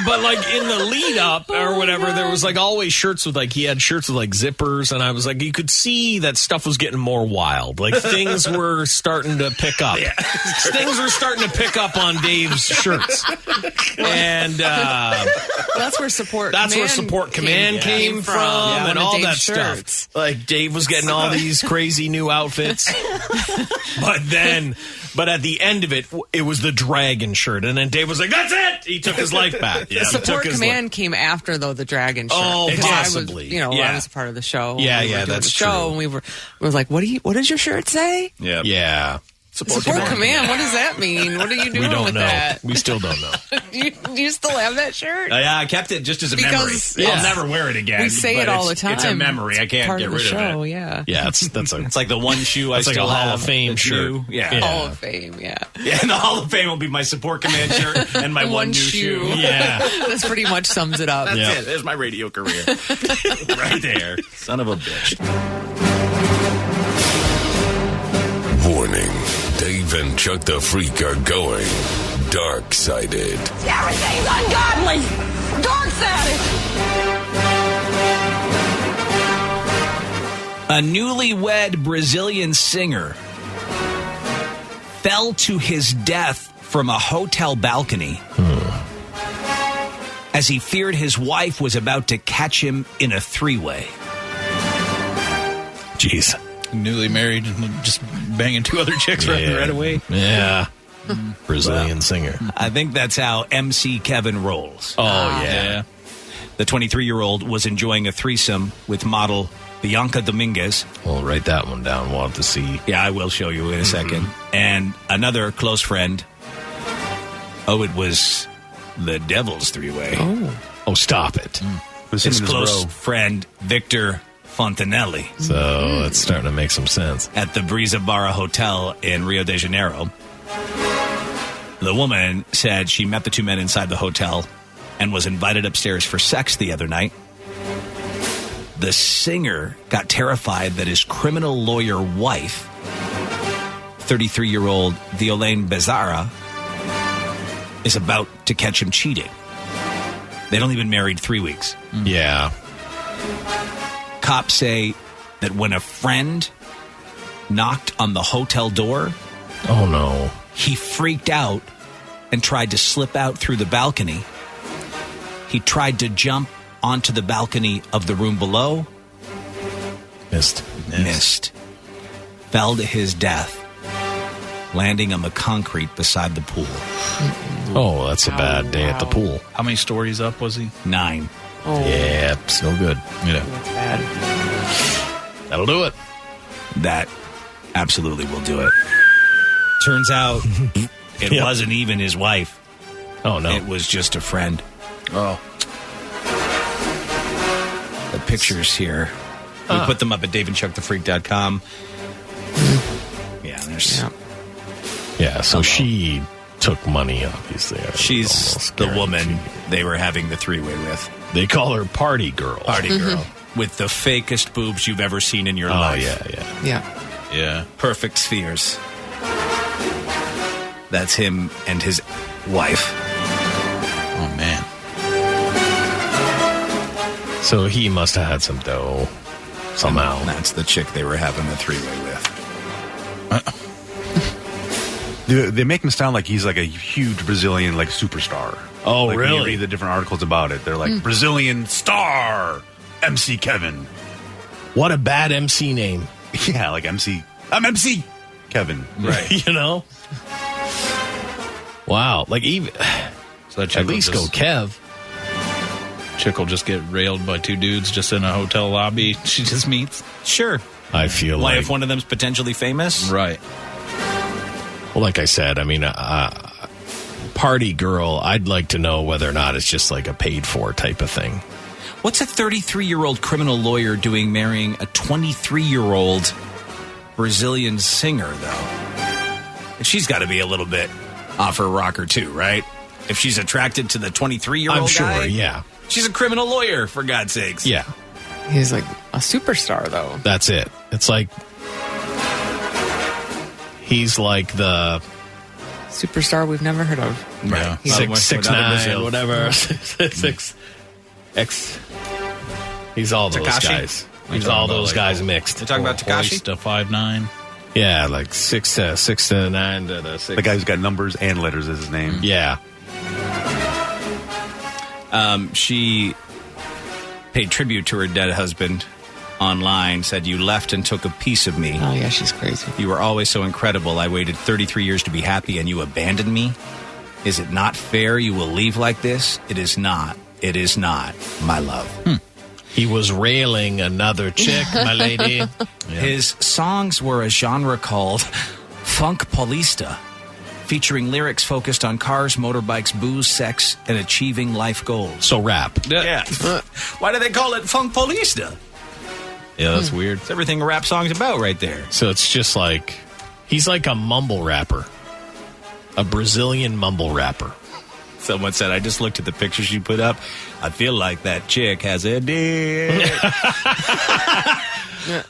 But like in the lead up or whatever, there was like always shirts with like, he had shirts with like zippers, and I was like, you could see that stuff was getting more wild. Like things were starting to pick up. Yeah. Things were starting to pick up on Dave's shirts. And that's where Support Command came from and all that stuff. Like Dave was getting all these crazy new outfits. But at the end of it, it was the dragon shirt. And then Dave was like, that's it! He took his life back. Yeah. Support Command came after, though, the dragon shirt. Oh, possibly. I was part of the show. Yeah, that's true. And we was like, what does your shirt say? Yeah. Yeah. Support command. What does that mean? What are you doing We don't with know. that? We still don't know. Do you still have that shirt? Yeah, I kept it just as a Because, memory. yeah. I'll never wear it again. We say but it all the it's- time. It's a memory. I can't Part get of the rid show, of it. yeah. Yeah, it's like the one shoe I it's like still a Hall have. of Fame that's shirt. new. Yeah. Hall of Fame, yeah. Yeah, and the Hall of Fame will be my Support Command shirt and my one new shoe. Yeah. This pretty much sums it up. That's it. There's my radio career. Right there. Son of a bitch. Warning, Dave and Chuck the Freak are going dark-sided. Everything's ungodly. Dark-sided. A newlywed Brazilian singer fell to his death from a hotel balcony as he feared his wife was about to catch him in a three-way. Jeez. Newly married and just banging two other chicks right away. Yeah. Brazilian singer. I think that's how MC Kevin rolls. Oh, yeah. The 23-year-old was enjoying a threesome with model Bianca Dominguez. We'll write that one down. We'll have to see. Yeah, I will show you in a second. And another close friend. Oh, it was the Devil's three-way. Oh, stop it. His close friend, Victor Fontanelli. So it's starting to make some sense. At the Brisa Barra Hotel in Rio de Janeiro. The woman said she met the two men inside the hotel and was invited upstairs for sex the other night. The singer got terrified that his criminal lawyer wife, 33-year-old Violaine Bezarra, is about to catch him cheating. They'd only been married 3 weeks. Yeah. Cops say that when a friend knocked on the hotel door, oh no, he freaked out and tried to slip out through the balcony. He tried to jump onto the balcony of the room below. Missed. Fell to his death, landing on the concrete beside the pool. Oh, that's a bad day at the pool. How many stories up was he? 9. Oh, Yeah, it's no good. Yeah. that's bad. That'll do it. That absolutely will do it. Turns out it Yep. wasn't even his wife. Oh, no. It was just a friend. Oh. The pictures here. We put them up at daveandchuckthefreak.com. Yeah, there's... Yeah. Yeah, so she took money, obviously. She's Almost the guaranteed. woman they were having the three-way with. They call her Party Girl. Party girl. With the fakest boobs you've ever seen in your Oh, life. yeah. Yeah. Yeah. Perfect spheres. That's him and his wife. Oh, man. So he must have had some dough somehow. And that's the chick they were having the three-way with. They make him sound like he's like a huge Brazilian like superstar. Oh, like, when you really? read the different articles about it. They're like Brazilian star MC Kevin. What a bad MC name. Yeah, like MC. I'm MC Kevin. Right. You know? Wow. Like, even. So that At least go Kev. Chick will just get railed by two dudes just in a hotel lobby she just meets. Sure. I feel Why, like. if one of them's potentially famous? Right. Well, like I said, I mean, Party Girl, I'd like to know whether or not it's just like a paid for type of thing. What's a 33-year-old criminal lawyer doing marrying a 23-year-old Brazilian singer, though? She's got to be a little bit off her rocker, too, right? If she's attracted to the 23-year-old I'm sure, guy, yeah. She's a criminal lawyer, for God's sakes. Yeah. He's like a superstar, though. That's it. It's like. He's like the Superstar we've never heard of. Yeah. He's 6'9", whatever. 6X. He's all those Tekashi? guys. He's all those guys mixed. You're talking about Tekashi? Hoist, 5'9". Yeah, like 6 to 9 to the 6. The guy who's got numbers and letters as his name. Yeah. She paid tribute to her dead husband online, said, "You left and took a piece of me. Oh, yeah, she's crazy. You were always so incredible. I waited 33 years to be happy, and you abandoned me. Is it not fair you will leave like this? It is not. It is not, my love." He was railing another chick, my lady. His songs were a genre called Funk Paulista, featuring lyrics focused on cars, motorbikes, booze, sex, and achieving life goals. So rap. Yeah. Why do they call it Funk Paulista? Yeah, that's weird. It's everything a rap song's about right there. So it's just like, he's like a mumble rapper. A Brazilian mumble rapper. Someone said, I just looked at the pictures you put up. I feel like that chick has a dick.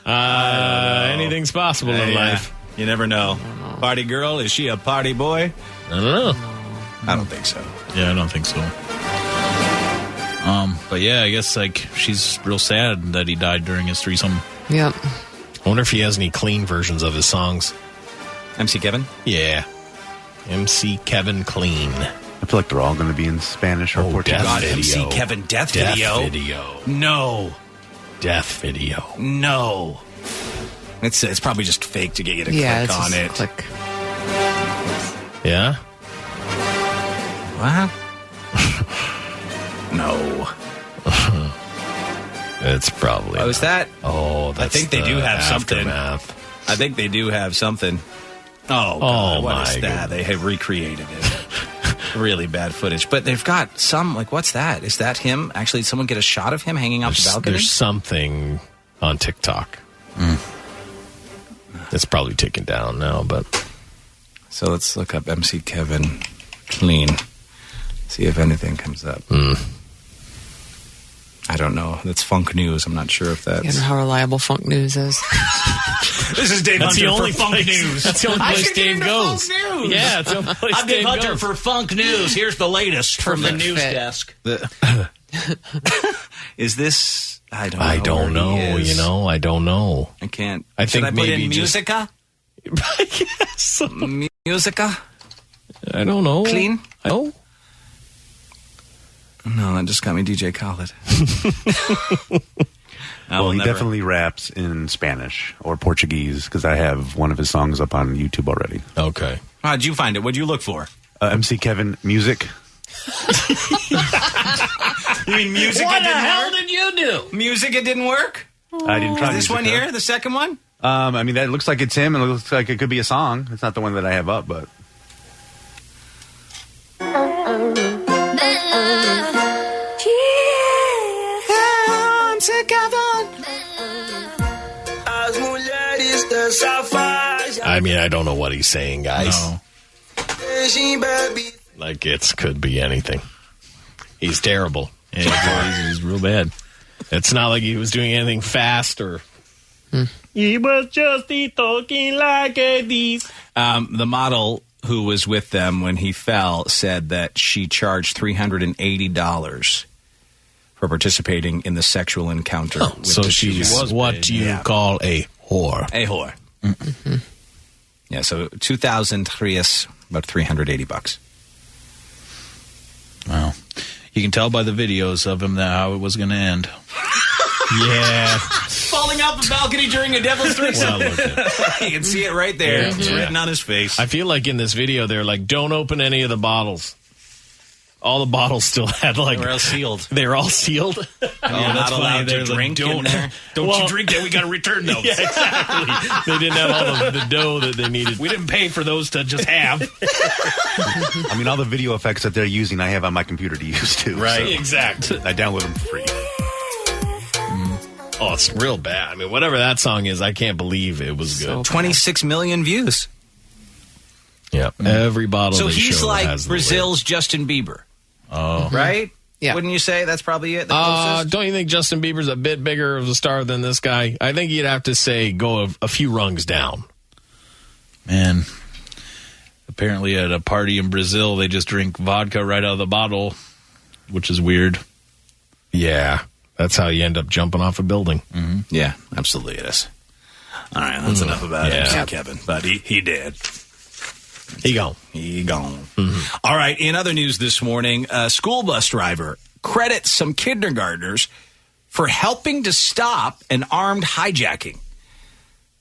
Anything's possible in life. You never know. Party girl, is she a party boy? I don't know. I don't think so. Yeah, I don't think so. But yeah, I guess like she's real sad that he died during his threesome. Yep. I wonder if he has any clean versions of his songs. MC Kevin? Yeah. MC Kevin Clean. I feel like they're all going to be in Spanish or Portuguese. God, MC Kevin death video? No. Death video. No. It's probably just fake to get you to click on it. Click. Yeah? What? No. It's probably. Oh, is that? Oh, that's I think they do have aftermath. something. I think they do have something. Oh, God, what is that? They have recreated it. Really bad footage. But they've got some, like, what's that? Is that him? Actually, did someone get a shot of him hanging off the balcony? There's something on TikTok. It's probably taken down now, but. So let's look up MC Kevin Clean. See if anything comes up. I don't know. That's Funk News. I'm not sure if that's... You know how reliable Funk News is. This is Dave Hunter for Funk News. That's the only place Dave goes. Funk News. Yeah, it's the only place I'm Dave Hunter goes. for Funk News. Here's the latest from the news desk. Is this... I don't know. I don't know. You know, I don't know. I can't... I think Should I maybe put in just... Musica? Yes. Musica? I don't know. Clean? Oh. No, that just got me DJ Khaled. Well, he definitely raps in Spanish or Portuguese because I have one of his songs up on YouTube already. Okay. How'd you find it? What'd you look for? MC Kevin Music. You mean music? What the hell did you do? Music, it didn't work? I didn't try Is this Musica. one here, the second one? I mean, that looks like it's him, and it looks like it could be a song. It's not the one that I have up, but... I mean, I don't know what he's saying, guys. No. Like, it could be anything. He's terrible. Yeah, he's real bad. It's not like he was doing anything fast or... He was just talking like this. The model who was with them when he fell said that she charged $380 for participating in the sexual encounter. With So the she two was what you call a whore. A whore. Mm-hmm. Yeah, so 2003 is about $380. Wow. You can tell by the videos of him how it was going to end. Yeah. Falling off the balcony during a devil's threesome. You can see it right there. Yeah. It's written on his face. I feel like in this video, they're like, don't open any of the bottles. All the bottles still had like... They were all sealed. They were all sealed? You're not allowed to drink in there. Don't you drink that. We got to return those. Yeah, exactly. They didn't have all the dough that they needed. We didn't pay for those to just have. I mean, all the video effects that they're using, I have on my computer to use, too. Right, so exactly. I download them for free. Oh, it's real bad. I mean, whatever that song is, I can't believe it was good. 26 million views. Yeah, every bottle So they he's show like has the Brazil's Justin Bieber. Oh. Right? Yeah. Wouldn't you say that's probably it? The closest? Don't you think Justin Bieber's a bit bigger of a star than this guy? I think you'd have to say go a few rungs down. Man, apparently at a party in Brazil, they just drink vodka right out of the bottle, which is weird. Yeah, that's how you end up jumping off a building. Mm-hmm. Yeah, absolutely it is. All right, that's enough about Yeah. it, Kevin. But he did. He gone. He gone. Mm-hmm. All right, in other news this morning, a school bus driver credits some kindergartners for helping to stop an armed hijacking.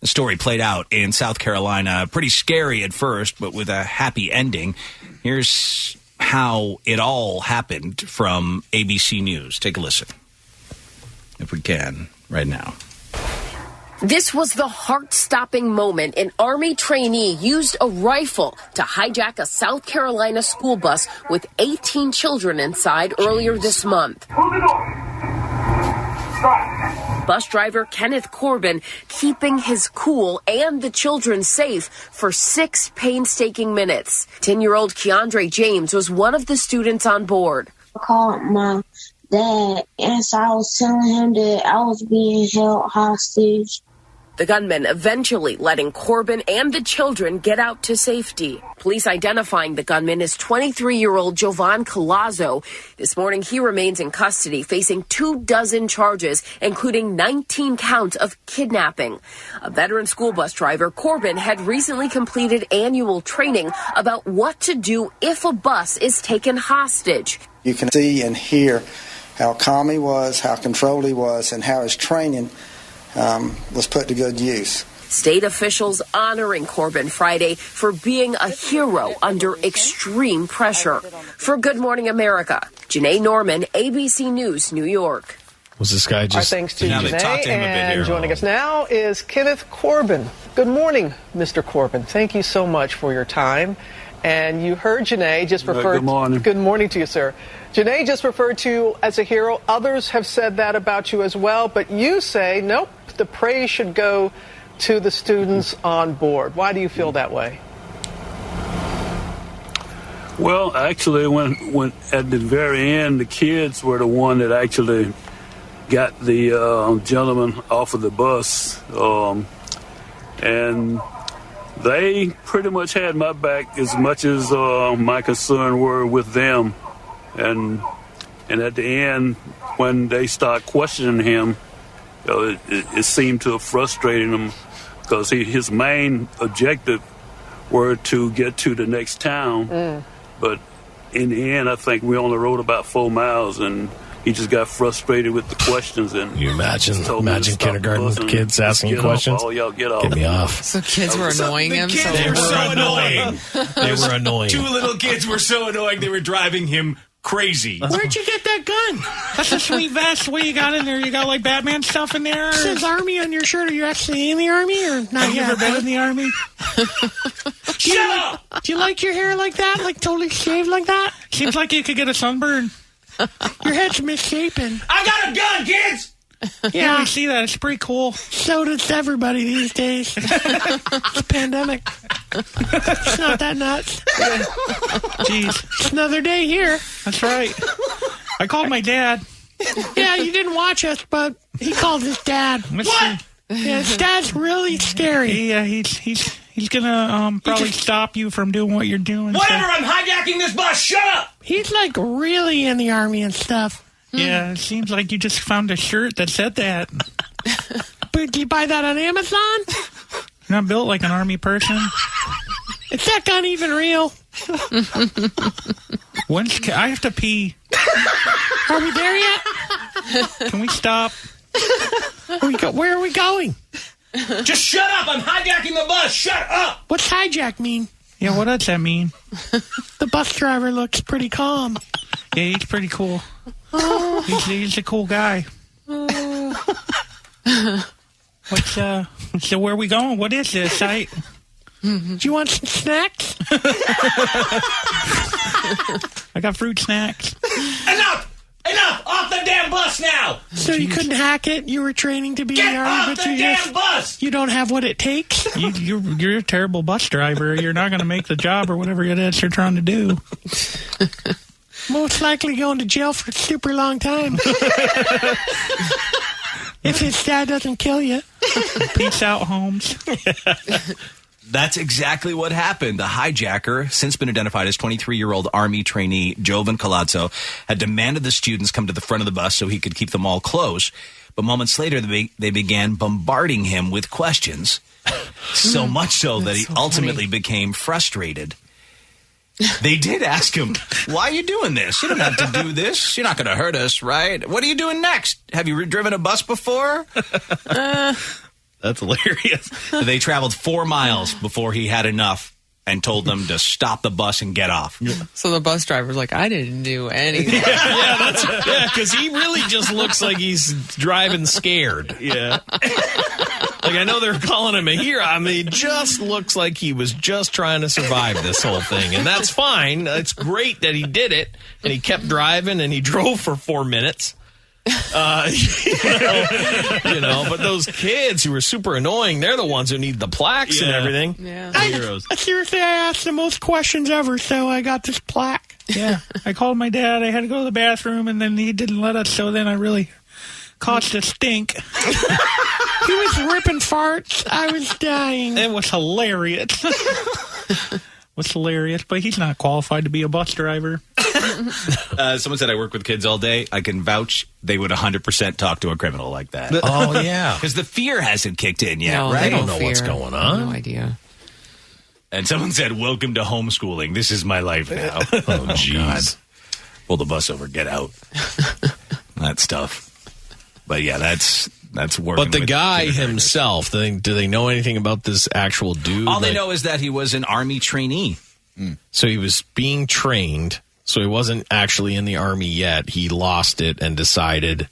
The story played out in South Carolina. Pretty scary at first, but with a happy ending. Here's how it all happened from ABC News. Take a listen, if we can, right now. This was the heart-stopping moment an Army trainee used a rifle to hijack a South Carolina school bus with 18 children inside earlier this month. Bus driver Kenneth Corbin keeping his cool and the children safe for 6 painstaking minutes. 10-year-old Keandre James was one of the students on board. I called my dad, and so I was telling him that I was being held hostage. The gunman eventually letting Corbin and the children get out to safety. Police identifying the gunman as 23-year-old Jovan Colazzo. This morning, he remains in custody, facing 24 charges, including 19 counts of kidnapping. A veteran school bus driver, Corbin had recently completed annual training about what to do if a bus is taken hostage. You can see and hear how calm he was, how controlled he was, and how his training was put to good use. State officials honoring Corbin Friday for being a hero under extreme pressure. For Good Morning America, Janae Norman, ABC News, New York. Was this guy just... Our thanks to Janae, and joining us now is Kenneth Corbin. Good morning, Mr. Corbin. Thank you so much for your time. And you heard Janae just referred... Good morning. Good morning to you, sir. Janae just referred to you as a hero. Others have said that about you as well. But you say, nope, the praise should go to the students on board. Why do you feel that way? Well, actually, when at the very end, the kids were the one that actually got the gentleman off of the bus. And they pretty much had my back as much as my concern were with them. And at the end, when they start questioning him, it seemed to have frustrated him because his main objective were to get to the next town. But in the end, I think we only rode about 4 miles, and he just got frustrated with the questions. And you imagine kindergarten kids asking you questions? All y'all get off. Get me off. So kids were annoying him. They were so annoying. They were annoying. 2 little kids were so annoying they were driving him crazy. Where'd you get that gun? That's a sweet vest. What you got in there? You got like Batman stuff in there? It says Army on your shirt. Are you actually in the Army or not? Have you ever been in the Army? Shut up! Do you like your hair like that? Like totally shaved like that? Seems like you could get a sunburn. Your head's misshapen. I got a gun, kids! Yeah, I see that. It's pretty cool. So does everybody these days. It's a pandemic. It's not that nuts. Jeez. It's another day here. That's right. I called my dad. Yeah, you didn't watch us, but he called his dad. What? Yeah, his dad's really scary. Yeah, he's gonna probably stop you from doing what you're doing. Whatever, I'm hijacking this bus. Shut up! He's like really in the Army and stuff. Yeah, it seems like you just found a shirt that said that. But did you buy that on Amazon? You're not built like an Army person. Is that gun even real? I have to pee. Are we there yet? Can we stop? Where are we going? Just shut up! I'm hijacking the bus! Shut up! What's hijack mean? Yeah, what does that mean? The bus driver looks pretty calm. Yeah, he's pretty cool. He's a cool guy. So where are we going? What is this? Do you want some snacks? I got fruit snacks. Enough! Off the damn bus now! So you couldn't hack it? You were training to be in the Army, but bus! You don't have what it takes? You're a terrible bus driver. You're not going to make the job or whatever it is you're trying to do. Most likely going to jail for a super long time. If his dad doesn't kill you. Peace out, Holmes. That's exactly what happened. The hijacker, since been identified as 23-year-old Army trainee Jovan Colazzo, had demanded the students come to the front of the bus so he could keep them all close. But moments later, they began bombarding him with questions, so much so that he ultimately became frustrated. They did ask him, why are you doing this? You don't have to do this. You're not going to hurt us, right? What are you doing next? Have you driven a bus before? That's hilarious. They traveled 4 miles before he had enough and told them to stop the bus and get off. So the bus driver's like, I didn't do anything. Yeah, because he really just looks like he's driving scared. Yeah. Like, I know they're calling him a hero. I mean, it just looks like he was just trying to survive this whole thing. And that's fine. It's great that he did it. And he kept driving, and he drove for 4 minutes. But those kids who were super annoying, they're the ones who need the plaques and everything. Yeah. Seriously, I asked the most questions ever, so I got this plaque. Yeah. I called my dad. I had to go to the bathroom, and then he didn't let us, so then I really caused a stink. He was ripping farts. I was dying. It was hilarious. But he's not qualified to be a bus driver. Someone said I work with kids all day. I can vouch they would 100% talk to a criminal like that. Oh, yeah. Because the fear hasn't kicked in yet, No, right? they don't know what's going on. No idea. And someone said, welcome to homeschooling. This is my life now. Oh, jeez. Pull the bus over, get out. That stuff. But yeah, that's working. But the with guy kindergartners. himself, do they know anything about this actual dude? All they know is that he was an Army trainee. So he was being trained. So he wasn't actually in the Army yet. He lost it and decided,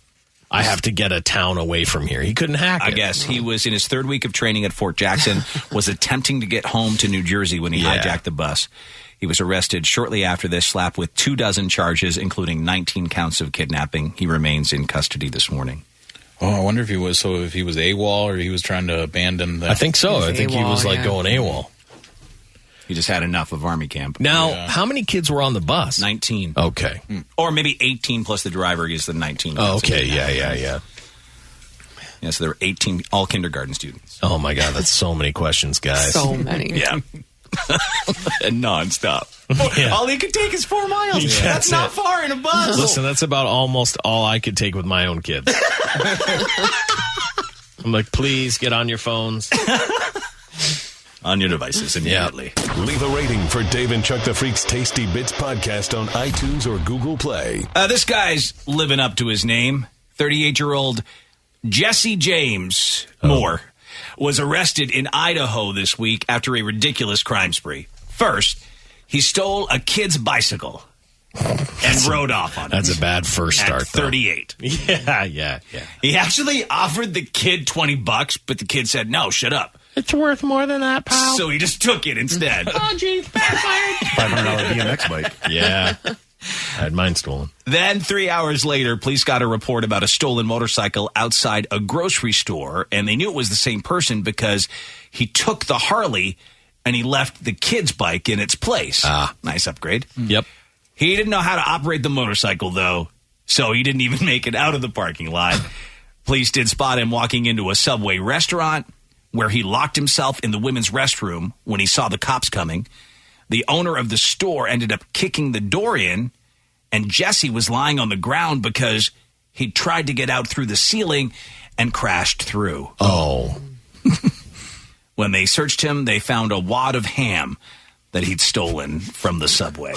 I have to get a town away from here. He couldn't hack it. I guess he was in his 3rd week of training at Fort Jackson, was attempting to get home to New Jersey when he hijacked the bus. He was arrested shortly after this, slapped with 24 charges, including 19 counts of kidnapping. He remains in custody this morning. Oh, I wonder if he was AWOL or he was trying to abandon the... I think so. I think he was going AWOL. He just had enough of Army camp. Now, how many kids were on the bus? 19. Okay. Or maybe 18 plus the driver is the 19. Oh, okay. Yeah. Yeah, so there were 18, all kindergarten students. Oh, my God. That's so many questions, guys. So many. Yeah. And nonstop. Yeah. All he could take is 4 miles. Yeah, that's not far in a bus. Listen, that's about almost all I could take with my own kids. I'm like, please get on your phones. On your devices immediately. Leave a rating for Dave and Chuck the Freak's Tasty Bits podcast on iTunes or Google Play. This guy's living up to his name. 38-year-old Jesse James Moore was arrested in Idaho this week after a ridiculous crime spree. First, he stole a kid's bicycle and rode off on it. That's a bad first start, at 38. Yeah. He actually offered the kid $20, but the kid said, no, shut up. It's worth more than that, pal. So he just took it instead. Oh, geez, backfired. $500 BMX bike. Yeah. I had mine stolen. Then 3 hours later, police got a report about a stolen motorcycle outside a grocery store, and they knew it was the same person because he took the Harley and he left the kid's bike in its place. Nice upgrade. Yep. He didn't know how to operate the motorcycle, though, so he didn't even make it out of the parking lot. Police did spot him walking into a Subway restaurant where he locked himself in the women's restroom when he saw the cops coming. The owner of the store ended up kicking the door in, and Jesse was lying on the ground because he tried to get out through the ceiling and crashed through. Oh. When they searched him, they found a wad of ham that he'd stolen from the Subway.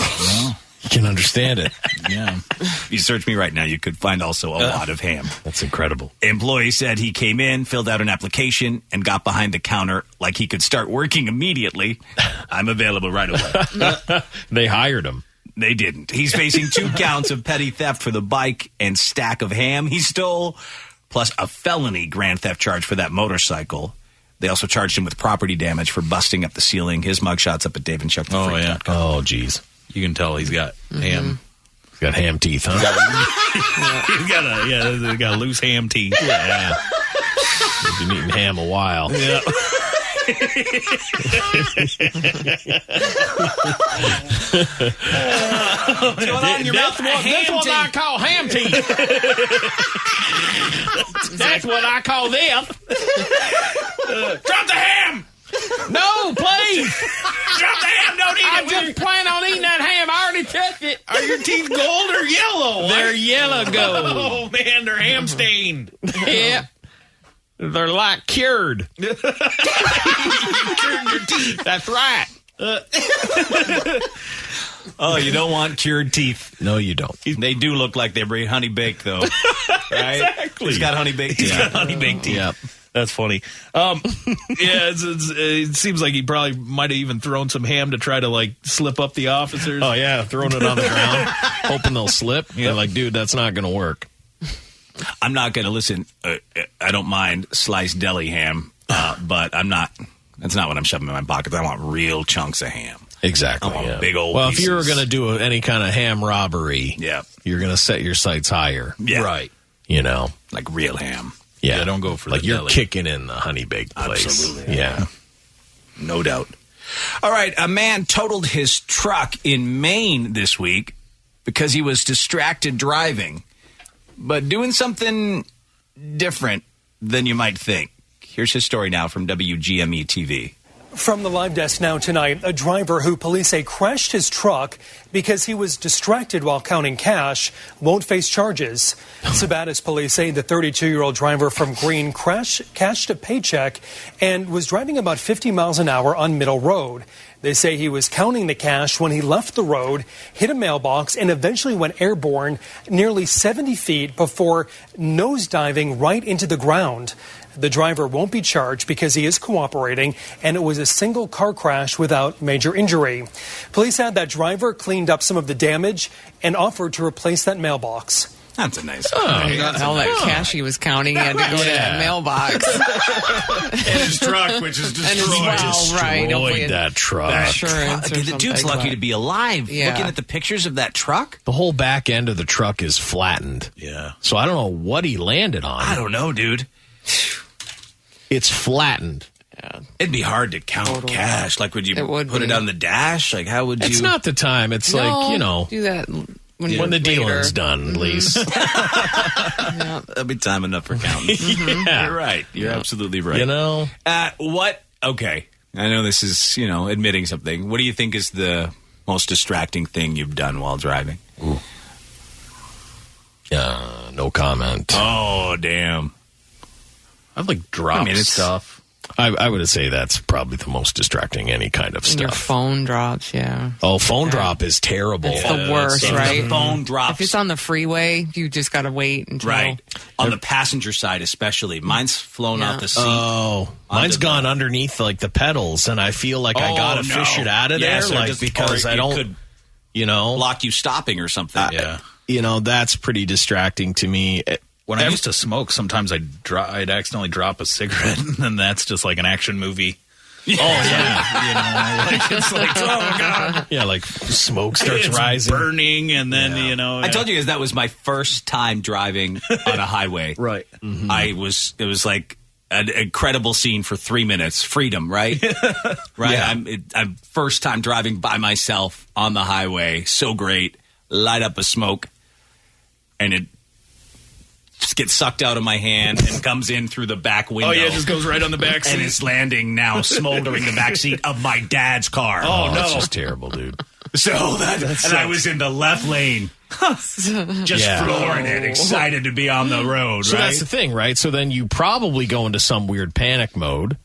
You can understand it. Yeah. If you search me right now, you could find also a wad of ham. That's incredible. Employee said he came in, filled out an application, and got behind the counter like he could start working immediately. I'm available right away. They hired him. They didn't. He's facing 2 counts of petty theft for the bike and stack of ham he stole, plus a felony grand theft charge for that motorcycle. They also charged him with property damage for busting up the ceiling. His mugshot's up at daveandchuckthefreak.com. Oh, yeah. Oh, geez. You can tell he's got ham. He's got ham teeth, huh? He's got loose ham teeth. Yeah. He's been eating ham a while. Yeah. What's going on in your mouth? That's what I call ham teeth. That's what I call them. Drop the ham! No, please. Drop the ham! Don't eat I it! just plan on eating that ham. I already touched it. Are your teeth gold or yellow? They're yellow gold. Oh, man, they're ham stained. Yeah. They're like cured. You cured your teeth. That's right. Oh, you don't want cured teeth. No, you don't. They do look like they're honey baked, though. Right? Exactly. He's got honey baked teeth. He's got honey baked teeth. Yep. That's funny. It seems like he probably might have even thrown some ham to try to, like, slip up the officers. Oh, yeah, throwing it on the ground, hoping they'll slip. They're like, dude, that's not going to work. I'm not going to listen. I don't mind sliced deli ham but I'm not. That's not what I'm shoving in my pockets. I want real chunks of ham. Exactly. I want big old Well, pieces. if you're going to do any kind of ham robbery, yeah, you're going to set your sights higher. Yeah. Right. You know, like real ham. Yeah, don't go for like the you're deli. kicking in the honey baked place. Absolutely. Yeah. No doubt. All right, a man totaled his truck in Maine this week because he was distracted driving, but doing something different than you might think. Here's his story now from WGME TV. From the live desk now tonight, a driver who police say crashed his truck because he was distracted while counting cash won't face charges. Sabatis police say the 32-year-old driver from Greene cashed a paycheck and was driving about 50 miles an hour on Middle Road. They say he was counting the cash when he left the road, hit a mailbox, and eventually went airborne nearly 70 feet before nosediving right into the ground. The driver won't be charged because he is cooperating, and it was a single car crash without major injury. Police said that driver cleaned up some of the damage and offered to replace that mailbox. That's a nice all that cash he was counting, he had to go to that mailbox. And his truck, which is destroyed that truck. The dude's lucky to be alive. Yeah. Looking at the pictures of that truck. The whole back end of the truck is flattened. Yeah. So I don't know what he landed on. I don't know, dude. It's flattened. Yeah. It'd be hard to count cash. Like, would you put it on the dash? Like, how would you? It's not the time. It's like, you know. Do that when the dealing's done, Lise. That'll be time enough for counting. Yeah. You're right. You're absolutely right. You know? Okay. I know this is, admitting something. What do you think is the most distracting thing you've done while driving? No comment. Oh, damn. I've dropped stuff. I would say that's probably the most distracting any kind of stuff. Your phone drops, yeah. Oh, phone drop is terrible. It's the worst, right? The phone drops. If it's on the freeway, you just got to wait until... Right. On the passenger side especially. Mine's flown off the seat. Oh, mine's gone underneath the pedals, and I feel like I got to fish it out of there because I don't, block you stopping or something. That's pretty distracting to me. When I used to smoke, sometimes I'd accidentally drop a cigarette, and then that's just like an action movie. Oh, yeah. It's like, oh, God. Yeah, smoke starts rising. Burning, and then, I told you guys that was my first time driving on a highway. Right. Mm-hmm. It was like an incredible scene for 3 minutes. Freedom, right? Right? Yeah. I'm first time driving by myself on the highway. So great. Light up a smoke, and it just gets sucked out of my hand and comes in through the back window. Oh, yeah, it just goes right on the back seat. And it's landing now, smoldering the back seat of my dad's car. Oh, no. That's just terrible, dude. So I was in the left lane, just flooring it, excited to be on the road, So right? that's the thing, right? So then you probably go into some weird panic mode.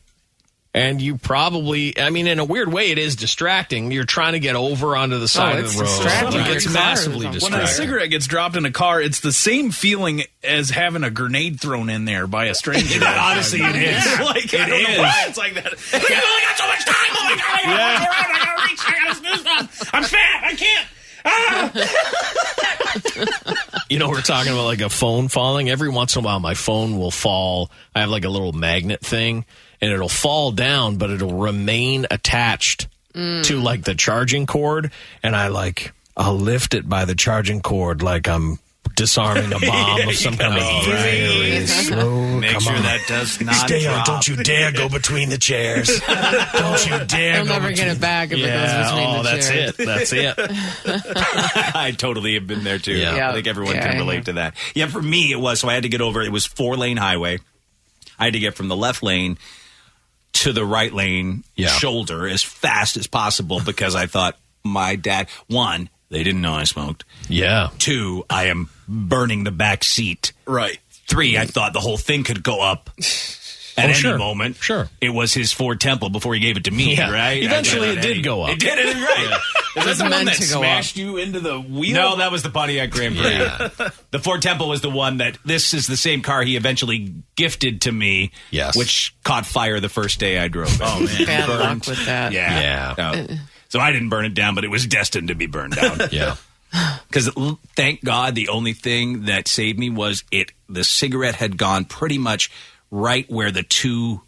And you probably, in a weird way, it is distracting. You're trying to get over onto the side of the road. It's massively distracting. When a cigarette gets dropped in a car, it's the same feeling as having a grenade thrown in there by a stranger. Honestly, it is. It is. Why it's like that. We only got so much time. Oh my God! I gotta reach. I gotta snooze button. I'm fat. I can't. We're talking about a phone falling. Every once in a while, my phone will fall. I have a little magnet thing. And it'll fall down, but it'll remain attached to the charging cord. And I'll lift it by the charging cord like I'm disarming a bomb of some kind of very slow. Make sure that does not Stay on. drop. Don't you dare go between the chairs. Don't you dare You'll never get it back if it goes between the chairs. That's it. I totally have been there too. Yeah. I think everyone can relate to that. Yeah, for me it was. So I had to get over. It was 4-lane highway. I had to get from the left lane to the right lane shoulder as fast as possible because I thought my dad, 1, they didn't know I smoked. Yeah. 2, I am burning the back seat. Right. 3, I thought the whole thing could go up at any moment. Sure. It was his Ford Temple before he gave it to me, right? Eventually it did go up. It did, right? Is that the one meant that to go smashed you into the wheel? No, that was the Pontiac Grand Prix. The Ford Temple was the one this is the same car he eventually gifted to me, which caught fire the first day I drove it. Oh, man. Bad luck with that. Yeah. So I didn't burn it down, but it was destined to be burned down. Yeah. Because thank God the only thing that saved me was the cigarette had gone pretty much right where the 2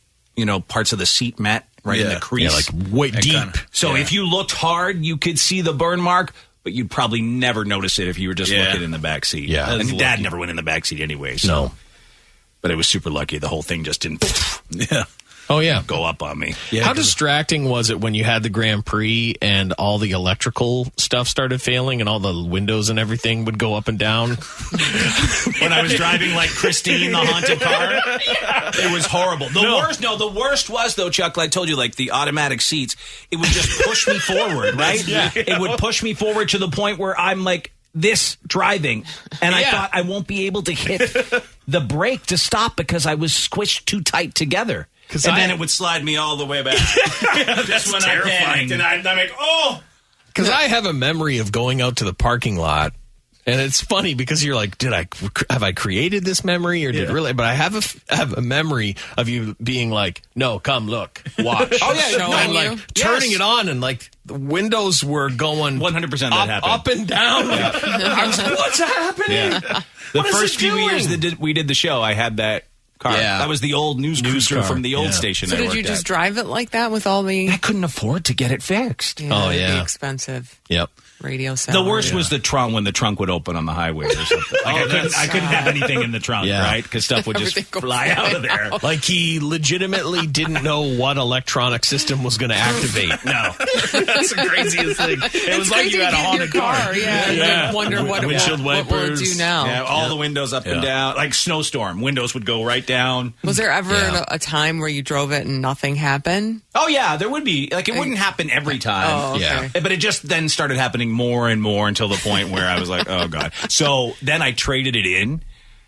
parts of the seat met right in the crease. Yeah, like way deep. So if you looked hard, you could see the burn mark, but you'd probably never notice it if you were just looking in the back seat. Yeah. And Dad never went in the back seat anyway. So. No. But it was super lucky. The whole thing just didn't go up on me. Yeah, how distracting was it when you had the Grand Prix and all the electrical stuff started failing and all the windows and everything would go up and down? When I was driving like Christine, the haunted car? It was horrible. The worst was, though, Chuck, like I told you, like the automatic seats, it would just push me forward, right? Yeah. It would push me forward to the point where I'm like this driving, and I thought I won't be able to hit the brake to stop because I was squished too tight together. And then it would slide me all the way back. Just when I panicked, and I'm like, oh! Because I have a memory of going out to the parking lot, and it's funny because you're like, have I created this memory, or did really? But I have a memory of you being like, no, come look, watch. Oh yeah, and like turning it on, and like the windows were going 100%. That happened up and down. I was like, what's happening? Yeah. The first few years that we did the show, I had that car. Yeah. That was the old news cruiser from the old station. So did you just drive it like that with all the? I couldn't afford to get it fixed. Yeah, it'd be expensive. Yep. Radio sound. The worst was the trunk when the trunk would open on the highway or something. Like I couldn't have anything in the trunk, right? Because stuff would just fly out of there. Like he legitimately didn't know what electronic system was going to activate. No, that's the craziest thing. It was like you had a haunted car. Yeah. Wonder what will it do now. Yeah, all the windows up and down, like snowstorm. Windows would go right down. Was there ever a time where you drove it and nothing happened? Oh yeah, there would be. Like it wouldn't happen every time. Oh, okay. Yeah, but it just then started happening more and more until the point where I was like, oh god. So then I traded it in.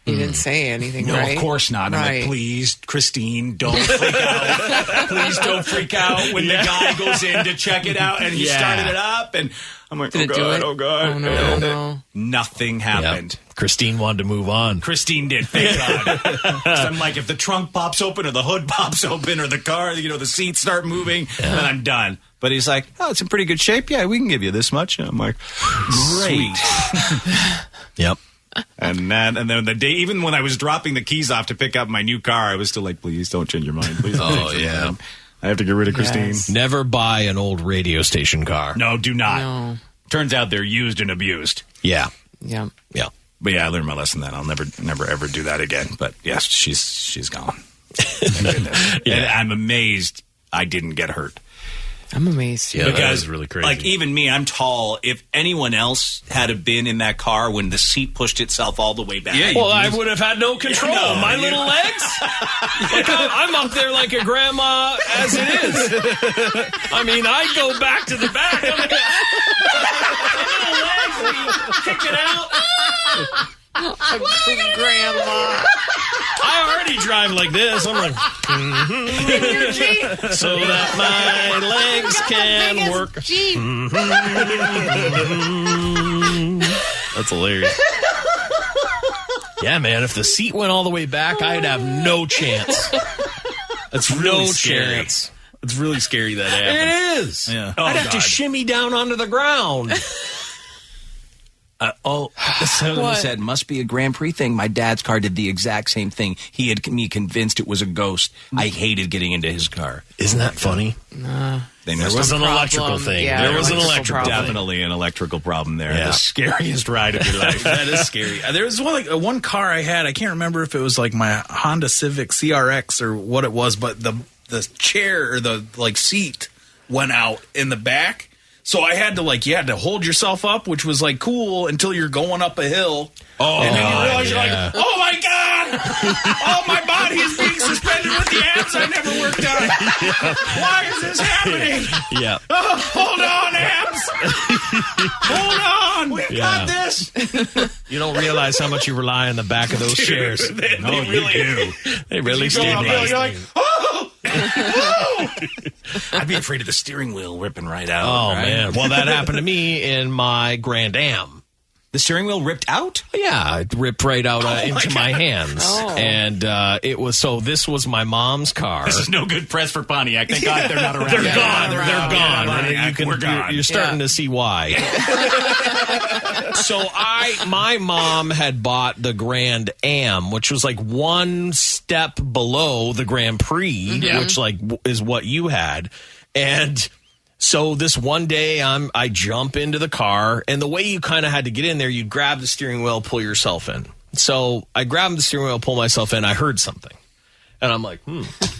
You didn't say anything, no, right? Of course not. I'm like, please, Christine, don't freak out. Please don't freak out when the guy goes in to check it out and he started it up. And I'm like, Did oh god. Oh no. Nothing happened. Yep. Christine wanted to move on. Christine did, thank God. 'Cause I'm like, if the trunk pops open or the hood pops open or the car, the seats start moving, then I'm done. But he's like, oh, it's in pretty good shape. Yeah, we can give you this much. And I'm like, great. Yep. And then the day, even when I was dropping the keys off to pick up my new car, I was still like, please don't change your mind. Please don't change your mind. I have to get rid of Christine. Yes. Never buy an old radio station car. No, do not. No. Turns out they're used and abused. Yeah. Yeah. Yeah. But yeah, I learned my lesson then. I'll never ever do that again. But yes, she's gone. Thank goodness. And I'm amazed I didn't get hurt. I'm amazed. Yeah, because that was really crazy. Like even me, I'm tall. If anyone else had been in that car when the seat pushed itself all the way back, well, I would have had no control. My little legs. Like, I'm up there like a grandma as it is. I mean, I go back to the back. Little legs, kick it out. Grandma. I already drive like this. I'm like, so that my legs can work. That's hilarious. Yeah, man. If the seat went all the way back, I'd have no chance. That's really scary. It's really scary that happened. It is. Yeah. I'd have to shimmy down onto the ground. Someone said, must be a Grand Prix thing. My dad's car did the exact same thing. He had me convinced it was a ghost. I hated getting into his car. Isn't that funny? Nah. There was an electrical thing. Yeah, there was an electrical problem. Definitely an electrical problem there. Yeah. The scariest ride of your life. That is scary. There was one car I had. I can't remember if it was like my Honda Civic CRX or what it was, but the chair or the seat went out in the back. So I had to you had to hold yourself up, which was cool until you're going up a hill. Oh, and then you realize you're like, oh my God! Oh, my body is being suspended with the abs I never worked on. Why is this happening? Yeah. Oh, hold on, abs! Hold on! We've got this! You don't realize how much you rely on the back of those chairs. They really do. They really stabilize. You're like, oh! I'd be afraid of the steering wheel ripping right out. Oh, right? man. Well, that happened to me in my Grand Am. The steering wheel ripped out? Yeah, it ripped right out into my hands. Oh. And this was my mom's car. This is no good press for Pontiac. Thank God they're not around. They're gone. They're gone. We're gone. You're starting to see why. So my mom had bought the Grand Am, which was like one step below the Grand Prix, which is what you had. And so this one day, I jump into the car, and the way you kind of had to get in there, you grab the steering wheel, pull yourself in. So I grabbed the steering wheel, pull myself in. I heard something, and I'm like,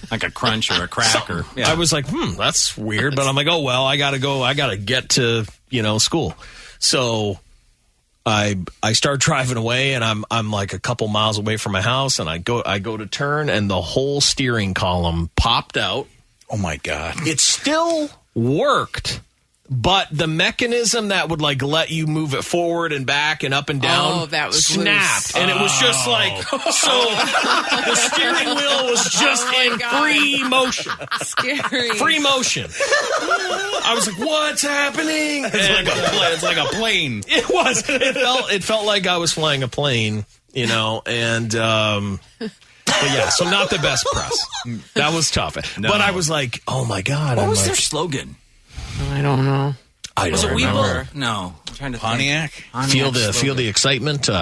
like a crunch or a crack, or I was like, that's weird. But I'm like, oh well, I gotta go. I gotta get to school. So I start driving away, and I'm like a couple miles away from my house, and I go to turn, and the whole steering column popped out. Oh my God! It still worked, but the mechanism that would like let you move it forward and back and up and down that was snapped, loose. and it was just like so. The steering wheel was just in free motion. Scary. Free motion. I was like, "What's happening?" It's like a plane. It was. It felt like I was flying a plane, and. But yeah, so not the best press. That was tough. No. But I was like, oh my God. What was their slogan? I don't know. Was it remember. Weeble? No. I'm trying to Pontiac? Feel the excitement? No,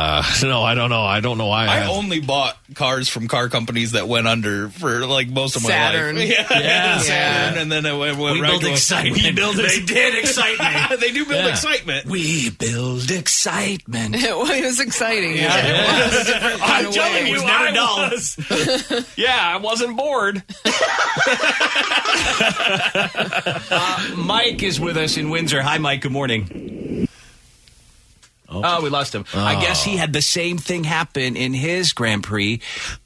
I don't know. I don't know why. I only bought cars from car companies that went under for like most of my Saturn. life. Yeah. Saturn, and then it went We right build to- excitement. They did excite me. They do build excitement. We build excitement. It was exciting. Yeah. It was a different kind I'm of telling way. you, was never I dull. was. Yeah, I wasn't bored. Mike is with us in Windsor. Hi, Mike. Good morning. Oh, we lost him. I guess he had the same thing happen in his Grand Prix.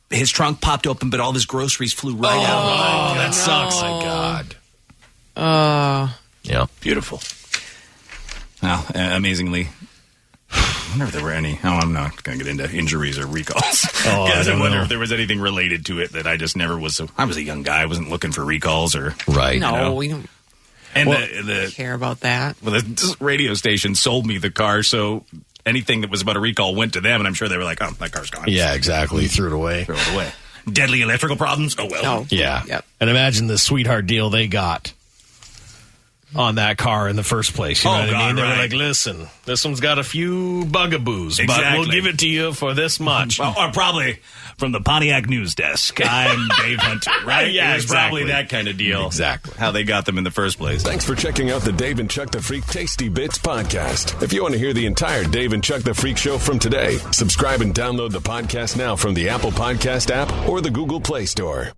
His trunk popped open, but all of his groceries flew right out. Oh, that sucks. My God. Yeah. Beautiful. Well, amazingly. I wonder if there were any. I'm not going to get into injuries or recalls. I wonder if there was anything related to it that I just never was. I was a young guy. I wasn't looking for recalls or. Right. No, we don't And care about that. Well, the radio station sold me the car, so anything that was about a recall went to them, and I'm sure they were like, oh, that car's gone. Yeah, exactly. Threw it away. Deadly electrical problems? Oh, well. No. Yeah. Yep. And imagine the sweetheart deal they got on that car in the first place. You know what I mean? They were like, listen, this one's got a few bugaboos, but we'll give it to you for this much. Well, or probably from the Pontiac News Desk. I'm Dave Hunter, right? Yeah, it was probably that kind of deal. Exactly. How they got them in the first place. Thanks for checking out the Dave and Chuck the Freak Tasty Bits podcast. If you want to hear the entire Dave and Chuck the Freak show from today, subscribe and download the podcast now from the Apple Podcast app or the Google Play Store.